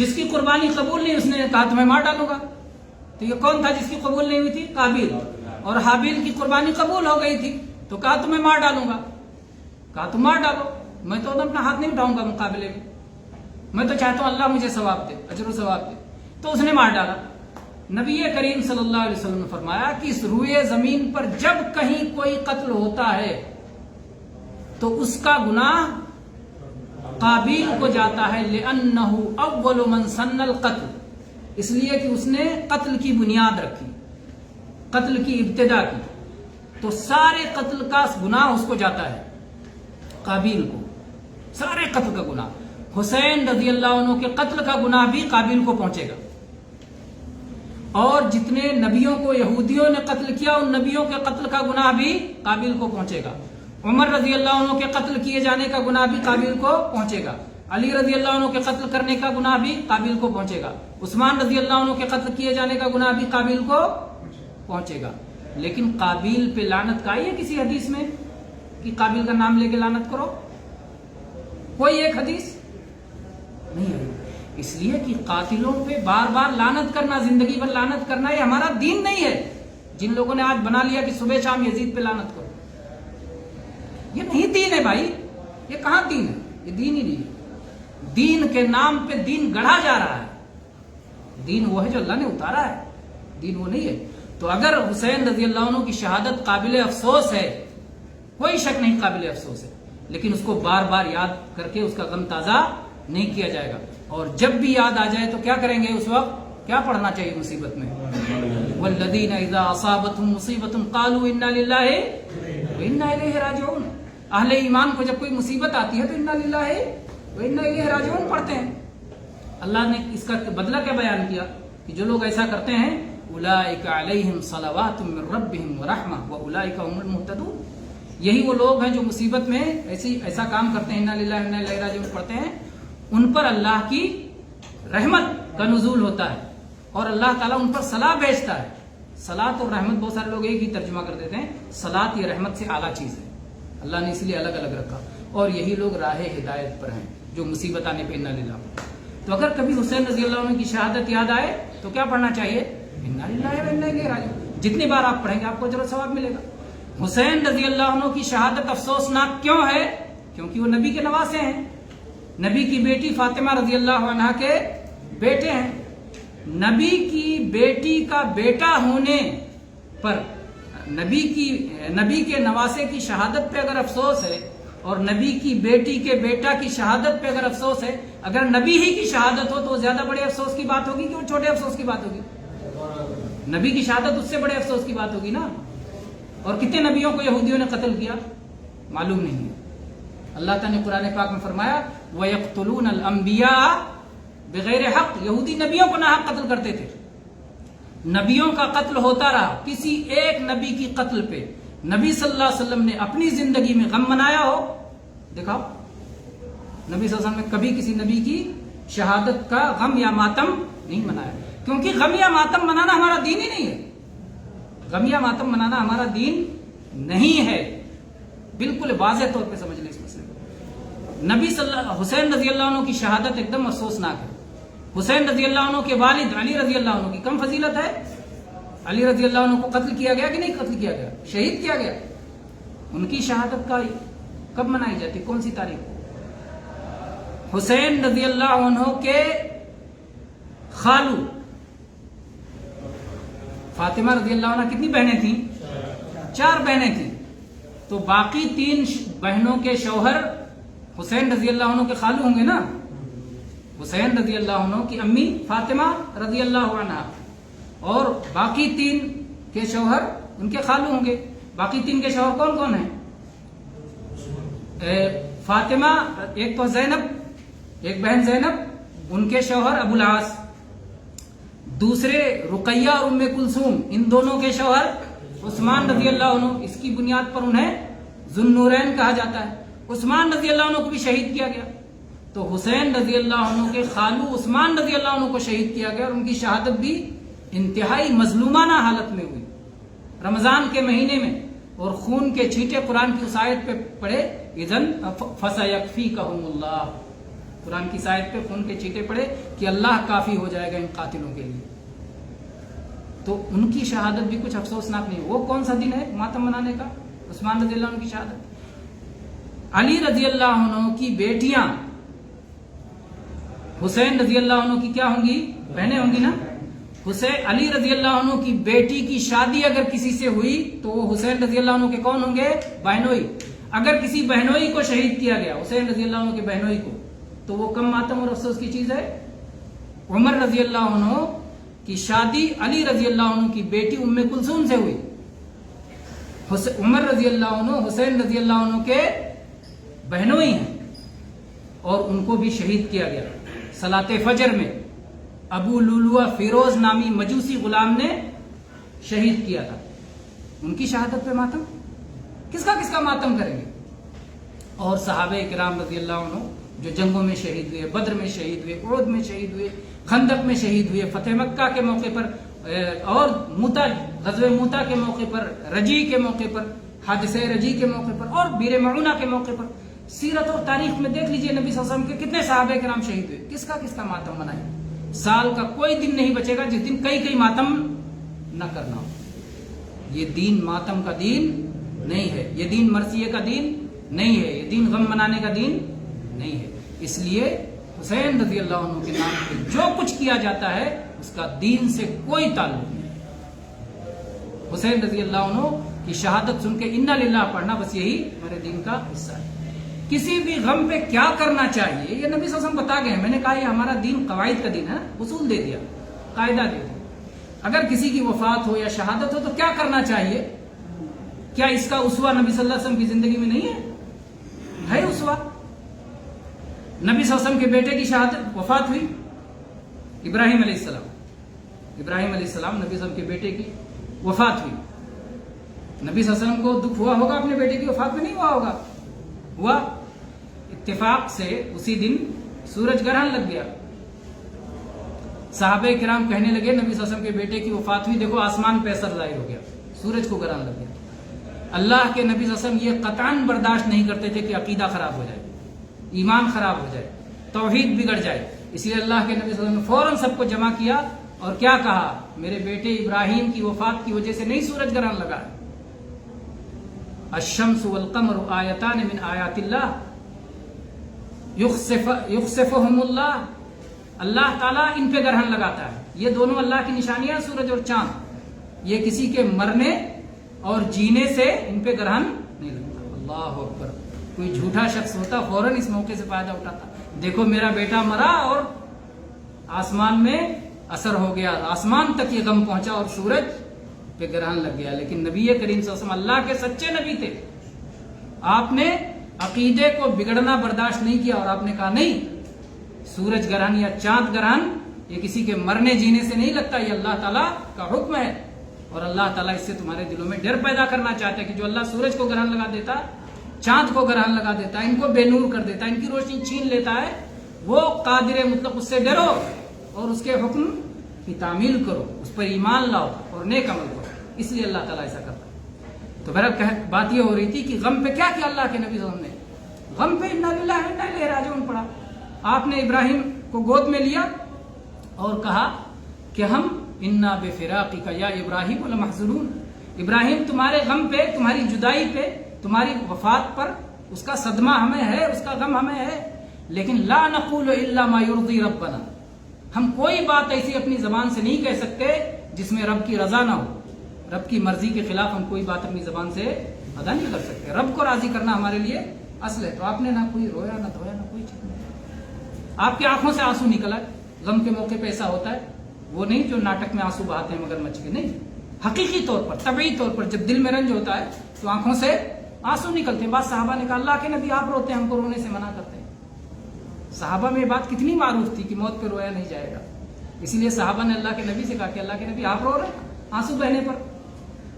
جس کی قربانی قبول نہیں اس نے کہا تمہیں مار ڈالوں گا، تو یہ کون تھا جس کی قبول نہیں ہوئی تھی؟ قابیل، اور حابیل کی قربانی قبول ہو گئی تھی تو کہا تمہیں مار ڈالوں گا، کہا تم مار ڈالو، میں تو اپنا ہاتھ نہیں اٹھاؤں گا مقابلے میں، میں تو چاہتا ہوں اللہ مجھے ثواب دے، اجر و ثواب دے، تو اس نے مار ڈالا۔ نبی کریم صلی اللہ علیہ وسلم نے فرمایا کہ اس روئے زمین پر جب کہیں کوئی قتل ہوتا ہے تو اس کا گناہ قابیل کو جاتا ہے، لأنہ اول من سن القتل، اس لیے کہ اس نے قتل کی بنیاد رکھی، قتل کی ابتدا کی، تو سارے قتل کا گناہ اس کو جاتا ہے، قابیل کو سارے قتل کا گناہ۔ حسین رضی اللہ عنہ کے قتل کا گناہ بھی قابیل کو پہنچے گا، اور جتنے نبیوں کو یہودیوں نے قتل کیا ان نبیوں کے قتل کا گناہ بھی قابیل کو پہنچے گا۔ عمر رضی اللہ عنہ کے قتل کیے جانے کا گناہ بھی قابیل کو پہنچے گا، علی رضی اللہ عنہ کے قتل کرنے کا گناہ بھی قابیل کو پہنچے گا، عثمان رضی اللہ عنہ کے قتل کیے جانے کا گناہ بھی قابیل کو پہنچے گا۔ لیکن قابیل پہ لعنت کا آئی ہے کسی حدیث میں کہ قابیل کا نام لے کے لعنت کرو؟ کوئی ایک حدیث نہیں ہے. اس لیے کہ قاتلوں پہ بار بار لعنت کرنا، زندگی بھر لعنت کرنا، یہ ہمارا دین نہیں ہے. جن لوگوں نے آج بنا لیا کہ صبح شام یزید پہ لعنت کرو، یہ نہیں دین ہے بھائی. یہ کہاں دین ہے؟ یہ دین ہی نہیں ہے. دین کے نام پہ دین گڑھا جا رہا ہے. دین وہ ہے جو اللہ نے اتارا ہے، دین وہ نہیں ہے. تو اگر حسین رضی اللہ عنہ کی شہادت قابل افسوس ہے، کوئی شک نہیں قابل افسوس ہے، لیکن اس کو بار بار یاد کر کے اس کا غم تازہ نہیں کیا جائے گا. اور جب بھی یاد آ جائے تو کیا کریں گے؟ اس وقت کیا پڑھنا چاہیے مصیبت میں؟ والذین اذا اصابتهم مصیبۃ قالوا انا للہ وانا الیہ راجعون. اہل ایمان کو جب کوئی مصیبت آتی ہے تو انا للہ وانا الیہ راجعون پڑھتے ہیں. اللہ نے اس کا بدلہ کیا بیان کیا کہ جو لوگ ایسا کرتے ہیں اولئک علیہم صلوات من ربہم ورحمہ واولئک هم المہتدون. یہی وہ لوگ ہیں جو مصیبت میں ایسا کام کرتے ہیں، انا للہ وانا الیہ راجعون پڑھتے ہیں، ان پر اللہ کی رحمت کا نزول ہوتا ہے اور اللہ تعالیٰ ان پر صلاح بھیجتا ہے. صلاۃ اور رحمت بہت سارے لوگ ایک ہی ترجمہ کر دیتے ہیں. صلاۃ یہ رحمت سے اعلیٰ چیز ہے، اللہ نے اس لیے الگ الگ رکھا. اور یہی لوگ راہ ہدایت پر ہیں جو مصیبت آنے پہ انا للہ. تو اگر کبھی حسین رضی اللہ عنہ کی شہادت یاد آئے تو کیا پڑھنا چاہیے؟ انا للہ وانا الیہ راجعون. جتنی بار آپ پڑھیں گے آپ کو اجر و ثواب ملے گا. حسین رضی اللہ عنہ کی شہادت افسوسناک کیوں ہے؟ کیونکہ وہ نبی کے نواسے ہیں، نبی کی بیٹی فاطمہ رضی اللہ عنہا کے بیٹے ہیں. نبی کی بیٹی کا بیٹا ہونے پر نبی کے نواسے کی شہادت پہ اگر افسوس ہے اور نبی کی بیٹی کے بیٹا کی شہادت پہ اگر افسوس ہے، اگر نبی ہی کی شہادت ہو تو وہ زیادہ بڑے افسوس کی بات ہوگی کہ وہ چھوٹے افسوس کی بات ہوگی؟ نبی کی شہادت اس سے بڑے افسوس کی بات ہوگی نا. اور کتنے نبیوں کو یہودیوں نے قتل کیا معلوم نہیں ہے. اللہ تعالیٰ نے قرآن پاک میں فرمایا وَيَقْتُلُونَ الْأَنْبِيَاءَ بِغَيْرِ حق. یہودی نبیوں کو ناحق قتل کرتے تھے. نبیوں کا قتل ہوتا رہا. کسی ایک نبی کی قتل پہ نبی صلی اللہ علیہ وسلم نے اپنی زندگی میں غم منایا ہو؟ دکھاؤ. نبی صلی اللہ علیہ وسلم نے کبھی کسی نبی کی شہادت کا غم یا ماتم نہیں منایا، کیونکہ غم یا ماتم منانا ہمارا دین ہی نہیں ہے. غم یا ماتم منانا ہمارا دین نہیں ہے. بالکل واضح طور پہ سمجھ لیں اس مسئلے کو. نبی حسین رضی اللہ عنہ کی شہادت ایک دم افسوسناک ہے. حسین رضی اللہ عنہ کے والد علی رضی اللہ عنہ کی کم فضیلت ہے؟ علی رضی اللہ عنہ کو قتل کیا گیا کہ نہیں قتل کیا گیا؟ شہید کیا گیا. ان کی شہادت کا کب منائی جاتی؟ کون سی تاریخ کو؟ حسین رضی اللہ عنہ کے خالو فاطمہ رضی اللہ عنہ کتنی بہنیں تھیں؟ 4 بہنیں تھیں. تو باقی 3 بہنوں کے شوہر حسین رضی اللہ عنہ کے خالو ہوں گے نا. حسین رضی اللہ عنہ کی امی فاطمہ رضی اللہ عنہ اور باقی 3 کے شوہر ان کے خالو ہوں گے. باقی 3 کے شوہر کون کون ہیں؟ فاطمہ، ایک تو زینب، ایک بہن زینب، ان کے شوہر ابو العاص. دوسرے رقیہ اور ام کلثوم، ان دونوں کے شوہر عثمان رضی اللہ عنہ. اس کی بنیاد پر انہیں ذو النورین کہا جاتا ہے. عثمان رضی اللہ عنہ کو بھی شہید کیا گیا. تو حسین رضی اللہ عنہ کے خالو عثمان رضی اللہ عنہ کو شہید کیا گیا اور ان کی شہادت بھی انتہائی مظلومانہ حالت میں ہوئی، رمضان کے مہینے میں. اور خون کے چھینٹے قرآن کی اس آیت پہ پڑے اذن فسیکفیکہم اللہ. قرآن کی آیت پہ خون کے چھینٹے پڑے کہ اللہ کافی ہو جائے گا ان قاتلوں کے لیے. تو ان کی شہادت بھی کچھ افسوسناک نہیں. وہ کون سا دن ہے ماتم منانے کا؟ عثمان رضی اللہ عنہ کی شہادت. علی رضی اللہ عنہ کی بیٹیاں حسین رضی اللہ عنہ کی کیا ہوں گی؟ بہنیں ہوں گی نا. حسین علی رضی اللہ عنہ کی بیٹی کی شادی اگر کسی سے ہوئی تو وہ حسین رضی اللہ عنہ کے کون ہوں گے؟ بہنوئی. اگر کسی بہنوئی کو شہید کیا گیا حسین رضی اللہ عنہ کے بہنوئی کو تو وہ کم ماتم اور افسوس کی چیز ہے. عمر رضی اللہ عنہ کی شادی علی رضی اللہ عنہ کی بیٹی ام کلثوم سے ہوئی. عمر رضی اللہ عنہ حسین رضی اللہ عنہ کے بہنوئی ہیں اور ان کو بھی شہید کیا گیا. صلاۃ فجر میں ابو لولو فیروز نامی مجوسی غلام نے شہید کیا تھا. ان کی شہادت پہ ماتم کس کا ماتم کریں گے؟ اور صحابہ کرام رضی اللہ عنہ جو جنگوں میں شہید ہوئے، بدر میں شہید ہوئے، احد میں شہید ہوئے، خندق میں شہید ہوئے، فتح مکہ کے موقع پر اور موتا غزوہ موتا کے موقع پر، رجی کے موقع پر، حادثہ رجی کے موقع پر اور بیر معونہ کے موقع پر سیرت اور تاریخ میں دیکھ لیجئے نبی صلی اللہ علیہ وسلم کے کتنے صحابہ کرام شہید ہوئے، کس کا ماتم منائے۔ سال کا کوئی دن نہیں بچے گا جس دن کئی ماتم نہ کرنا ہو۔ یہ دین ماتم کا دین نہیں ہے، یہ دین مرثیے کا دین نہیں ہے، یہ دین غم منانے کا دین نہیں ہے۔ اس لیے حسین رضی اللہ عنہ کے نام پہ جو کچھ کیا جاتا ہے اس کا دین سے کوئی تعلق نہیں۔ حسین رضی اللہ عنہ کی شہادت سن کے انا للہ پڑھنا بس یہی ہمارے دین کا حصہ ہے۔ کسی بھی غم پہ کیا کرنا چاہیے یہ نبی صلی اللہ علیہ وسلم بتا گئے ہیں۔ میں نے کہا یہ ہمارا دین قواعد کا دین ہے، اصول دے دیا، قاعدہ دے دیا۔ اگر کسی کی وفات ہو یا شہادت ہو تو کیا کرنا چاہیے؟ کیا اس کا اسوہ نبی صلی اللہ علیہ وسلم کی زندگی میں نہیں ہے اسوہ؟ نبی صلی اللہ علیہ وسلم کے بیٹے کی شہادت وفات ہوئی، ابراہیم علیہ السلام نبی صلی اللہ علیہ وسلم کے بیٹے کی وفات ہوئی۔ نبی صلی اللہ علیہ وسلم کو دکھ ہوا ہوگا اپنے بیٹے کی وفات میں؟ نہیں ہوا ہوگا، ہوا۔ اتفاق سے اسی دن سورج گرہن لگ گیا۔ صحابہ کرام کہنے لگے نبی صلی اللہ علیہ وسلم کے بیٹے کی وفات ہوئی، دیکھو آسمان پہ اثر ظاہر ہو گیا، سورج کو گرہن لگ گیا۔ اللہ کے نبی صلی اللہ علیہ وسلم یہ قطعاً برداشت نہیں کرتے تھے کہ عقیدہ خراب ہو جائے، ایمان خراب ہو جائے، توحید بگڑ جائے۔ اس لیے اللہ کے نبی صلی اللہ علیہ وسلم نے فوراً سب کو جمع کیا اور کیا کہا؟ میرے بیٹے ابراہیم کی وفات کی وجہ سے نہیں سورج گرہن لگا ہے۔ الشمس والقمر آیتان من آیات اللہ یخسفہم اللہ، اللہ تعالیٰ ان پہ گرہن لگاتا ہے۔ یہ دونوں اللہ کی نشانیاں، سورج اور چاند، یہ کسی کے مرنے اور جینے سے ان پہ گرہن نہیں لگتا۔ اللہ اکبر! کوئی جھوٹا شخص ہوتا فوراً اس موقع سے فائدہ اٹھاتا، دیکھو میرا بیٹا مرا اور آسمان میں اثر ہو گیا، آسمان تک یہ غم پہنچا اور سورج پہ گرہن لگ گیا۔ لیکن نبی کریم صلی اللہ علیہ وسلم اللہ کے سچے نبی تھے، آپ نے عقیدے کو بگڑنا برداشت نہیں کیا اور آپ نے کہا نہیں، سورج گرہن یا چاند گرہن یہ کسی کے مرنے جینے سے نہیں لگتا، یہ اللہ تعالیٰ کا حکم ہے، اور اللہ تعالیٰ اس سے تمہارے دلوں میں ڈر پیدا کرنا چاہتے ہیں کہ جو اللہ سورج کو گرہن لگا دیتا، چاند کو گرہن لگا دیتا، ان کو بے نور کر دیتا، ان کی روشنی چھین لیتا ہے، وہ قادر مطلق، اس سے ڈرو اور اس کے حکم کی تعمیل کرو، اس پر ایمان لاؤ اور نیک عمل کرو۔ اس لیے اللہ تعالیٰ ایسا کرتا ہے۔ تو بہرحال بات یہ ہو رہی تھی کہ غم پہ کیا کیا اللہ کے نبی صلی اللہ علیہ وسلم نے؟ غم پہ انا للہ و انا الیہ راجعون پڑھا۔ آپ نے ابراہیم کو گود میں لیا اور کہا کہ ہم انا بفراقک یا ابراہیم لمحزونون، ابراہیم تمہارے غم پہ، تمہاری جدائی پہ، تمہاری وفات پر اس کا صدمہ ہمیں ہے، اس کا غم ہمیں ہے، لیکن لا نقول الا ما یرضی ربنا، ہم کوئی بات ایسی اپنی زبان سے نہیں کہہ سکتے جس میں رب کی رضا نہ ہو، رب کی مرضی کے خلاف ہم کوئی بات اپنی زبان سے ادا نہیں کر سکتے۔ رب کو راضی کرنا ہمارے لیے اصل ہے۔ تو آپ نے نہ کوئی رویا نہ دھویا نہ کوئی چیز نہیں، آپ کی آنکھوں سے آنسو نکلا۔ غم کے موقع پہ ایسا ہوتا ہے، وہ نہیں جو ناٹک میں آنسو بہاتے ہیں مگر مچھ کے، نہیں، حقیقی طور پر، طبعی طور پر جب دل میں رنج ہوتا ہے تو آنکھوں سے آنسو نکلتے ہیں۔ بعض صحابہ نے کہا اللہ کے نبی آپ روتے ہیں، ہم کو رونے سے منع کرتے ہیں۔ صحابہ میں یہ بات کتنی معروف تھی کہ موت پہ رویا نہیں جائے گا، اسی لیے صحابہ نے اللہ کے نبی سے کہا کہ اللہ کے نبی آپ رو رہے ہیں آنسو بہنے پر؟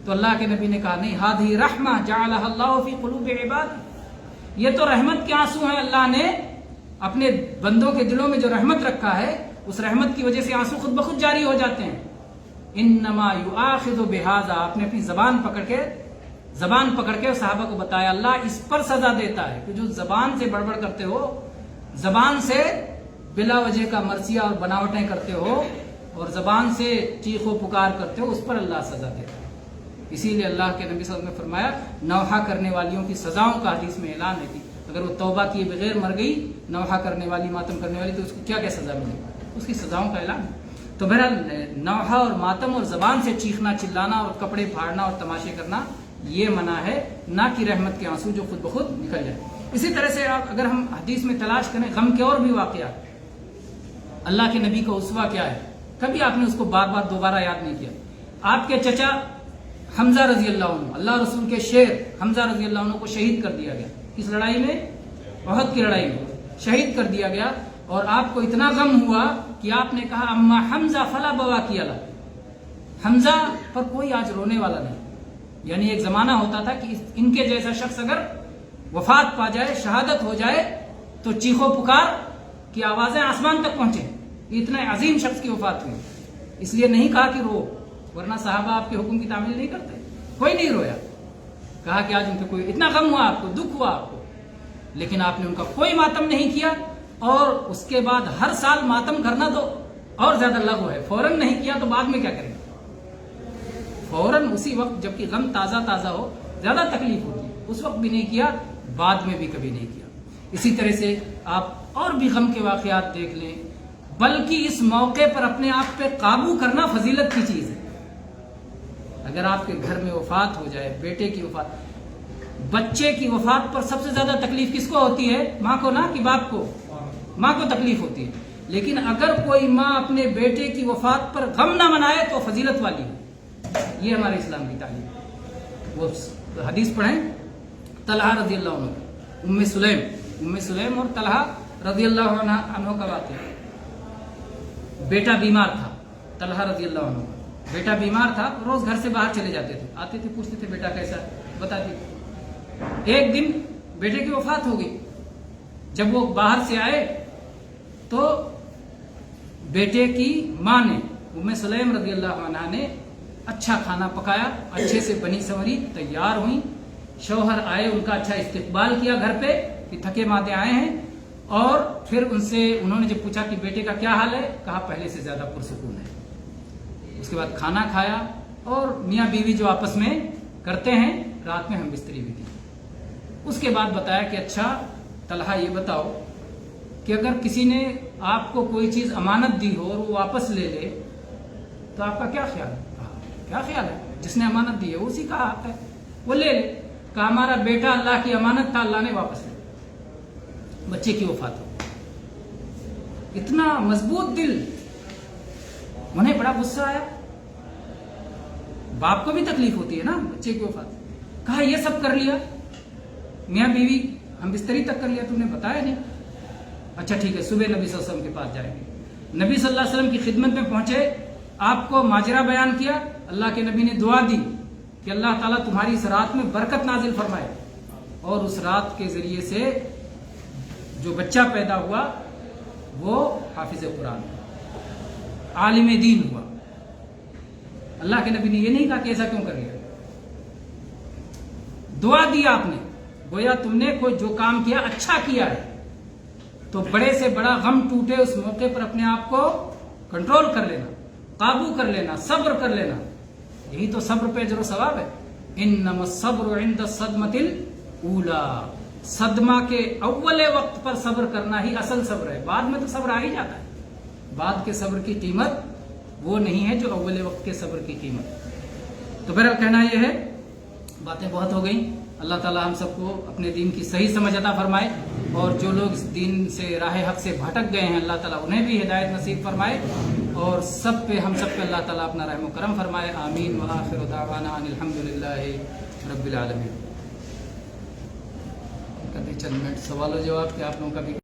تو اللہ کے نبی نے کہا نہیں، ہذہ رحمہ جعلہ اللہ فی قلوب عباد، یہ تو رحمت کے آنسو ہیں، اللہ نے اپنے بندوں کے دلوں میں جو رحمت رکھا ہے اس رحمت کی وجہ سے آنسو خود بخود جاری ہو جاتے ہیں۔ انما یؤاخذ بہذا، آپ نے اپنی زبان پکڑ کے صحابہ کو بتایا اللہ اس پر سزا دیتا ہے کہ جو زبان سے بڑبڑ کرتے ہو، زبان سے بلا وجہ کا مرثیہ اور بناوٹیں کرتے ہو اور زبان سے چیخ و پکار کرتے ہو، اس پر اللہ سزا دیتا ہے۔ اسی لیے اللہ کے نبی صلی اللہ علیہ وسلم نے فرمایا نوحہ کرنے والیوں کی سزاؤں کا حدیث میں اعلان ہے کہ اگر وہ توبہ کیے بغیر مر گئی، نوحہ کرنے والی، ماتم کرنے والی، تو اس کو کیا کیا سزا ملے گی، اس کی سزاؤں کا اعلان ہے۔ تو بہرحال نوحہ اور ماتم اور زبان سے چیخنا چلانا اور کپڑے پھاڑنا اور تماشے کرنا یہ منع ہے، نہ کہ رحمت کے آنسو جو خود بخود نکل جائے۔ اسی طرح سے اگر ہم حدیث میں تلاش کریں غم کے اور بھی واقعات، اللہ کے نبی کا اسوہ کیا ہے، کبھی آپ نے اس کو بار بار دوبارہ یاد نہیں کیا۔ آپ کے چچا حمزہ رضی اللہ عنہ، اللہ رسول کے شیر حمزہ رضی اللہ عنہ کو شہید کر دیا گیا، اس لڑائی میں، احد کی لڑائی میں شہید کر دیا گیا، اور آپ کو اتنا غم ہوا کہ آپ نے کہا اما حمزہ فلا بواکی علیہ، حمزہ پر کوئی آج رونے والا نہیں۔ یعنی ایک زمانہ ہوتا تھا کہ ان کے جیسا شخص اگر وفات پا جائے، شہادت ہو جائے، تو چیخو پکار کی آوازیں آسمان تک پہنچے، اتنا عظیم شخص کی وفات ہوئی، اس لیے نہیں کہا کہ رو، ورنہ صحابہ آپ کے حکم کی تعمیل نہیں کرتے. کوئی نہیں رویا. کہا کہ آج ان پہ کوئی اتنا غم ہوا آپ کو, دکھ ہوا آپ کو, لیکن آپ نے ان کا کوئی ماتم نہیں کیا. اور اس کے بعد ہر سال ماتم کرنا تو اور زیادہ لغو ہے. فوراً نہیں کیا تو بعد میں کیا کریں گے؟ فوراً اسی وقت جبکہ غم تازہ تازہ ہو زیادہ تکلیف ہوتی ہے, اس وقت بھی نہیں کیا, بعد میں بھی کبھی نہیں کیا. اسی طرح سے آپ اور بھی غم کے واقعات دیکھ لیں. بلکہ اس موقع پر اپنے آپ پہ قابو کرنا فضیلت کی چیز ہے. اگر آپ کے گھر میں وفات ہو جائے, بیٹے کی وفات, بچے کی وفات پر سب سے زیادہ تکلیف کس کو ہوتی ہے؟ ماں کو نہ کہ باپ کو؟ ماں کو تکلیف ہوتی ہے. لیکن اگر کوئی ماں اپنے بیٹے کی وفات پر غم نہ منائے تو فضیلت والی ہے. یہ ہمارے اسلام کی تعلیم. وہ حدیث پڑھیں, طلحہ رضی اللہ عنہ, ام سلیم اور طلحہ رضی اللہ عنہ کا واقعہ. بیٹا بیمار تھا, طلحہ رضی اللہ عنہ کا بیٹا بیمار تھا. روز گھر سے باہر چلے جاتے تھے, آتے تھے, پوچھتے تھے بیٹا کیسا, بتاتے. ایک دن بیٹے کی وفات ہو گئی. جب وہ باہر سے آئے تو بیٹے کی ماں نے, ام سلیم رضی اللہ عنہ نے اچھا کھانا پکایا, اچھے سے بنی سنوری تیار ہوئی. شوہر آئے, ان کا اچھا استقبال کیا گھر پہ کہ تھکے ماندے آئے ہیں. اور پھر انہوں نے جب پوچھا کہ بیٹے کا کیا حال ہے, کہا پہلے سے زیادہ پرسکون ہے. اس کے بعد کھانا کھایا اور میاں بیوی جو آپس میں کرتے ہیں, رات میں ہم بستری بھی کی. اس کے بعد بتایا کہ اچھا طلحہ یہ بتاؤ کہ اگر کسی نے آپ کو کوئی چیز امانت دی ہو اور وہ واپس لے لے تو آپ کا کیا خیال ہے؟ کیا خیال ہے؟ جس نے امانت دی ہے اسی کا حق ہے, وہ لے لے. کہا ہمارا بیٹا اللہ کی امانت تھا, اللہ نے واپس لے. بچے کی وفات ہو, اتنا مضبوط دل. انہیں بڑا غصہ آیا. باپ کو بھی تکلیف ہوتی ہے نا بچے کی وفات. کہا یہ سب کر لیا, میاں بیوی ہم بستری تک کر لیا, تم نے بتایا نہیں. اچھا ٹھیک ہے, صبح نبی صلی اللہ علیہ وسلم کے پاس جائیں گے. نبی صلی اللہ علیہ وسلم کی خدمت میں پہنچے, آپ کو ماجرا بیان کیا. اللہ کے نبی نے دعا دی کہ اللہ تعالیٰ تمہاری اس رات میں برکت نازل فرمائے. اور اس رات کے ذریعے سے جو بچہ پیدا ہوا وہ حافظ قرآن, عالم دین ہوا. اللہ کے نبی نے یہ نہیں کہا کہ ایسا کیوں کر لیا, دعا دی آپ نے. گویا تم نے کوئی جو کام کیا اچھا کیا ہے. تو بڑے سے بڑا غم ٹوٹے اس موقع پر اپنے آپ کو کنٹرول کر لینا, قابو کر لینا, صبر کر لینا. یہی تو صبر پہ اجر و ثواب ہے. انما الصبر عند الصدمۃ الاولی, صدمہ کے اول وقت پر صبر کرنا ہی اصل صبر ہے. بعد میں تو صبر آ ہی جاتا ہے. بعد کے صبر کی قیمت وہ نہیں ہے جو اول وقت کے صبر کی قیمت. تو بہرحال کہنا یہ ہے, باتیں بہت ہو گئیں. اللہ تعالی ہم سب کو اپنے دین کی صحیح سمجھ عطا فرمائے, اور جو لوگ اس دین سے راہ حق سے بھٹک گئے ہیں اللہ تعالیٰ انہیں بھی ہدایت نصیب فرمائے, اور سب پہ ہم سب پہ اللہ تعالیٰ اپنا رحم و کرم فرمائے. آمین. وآخر دعوانا ان الحمدللہ رب العالمین. چند منٹ سوال و جواب کہ آپ لوگوں کا بھی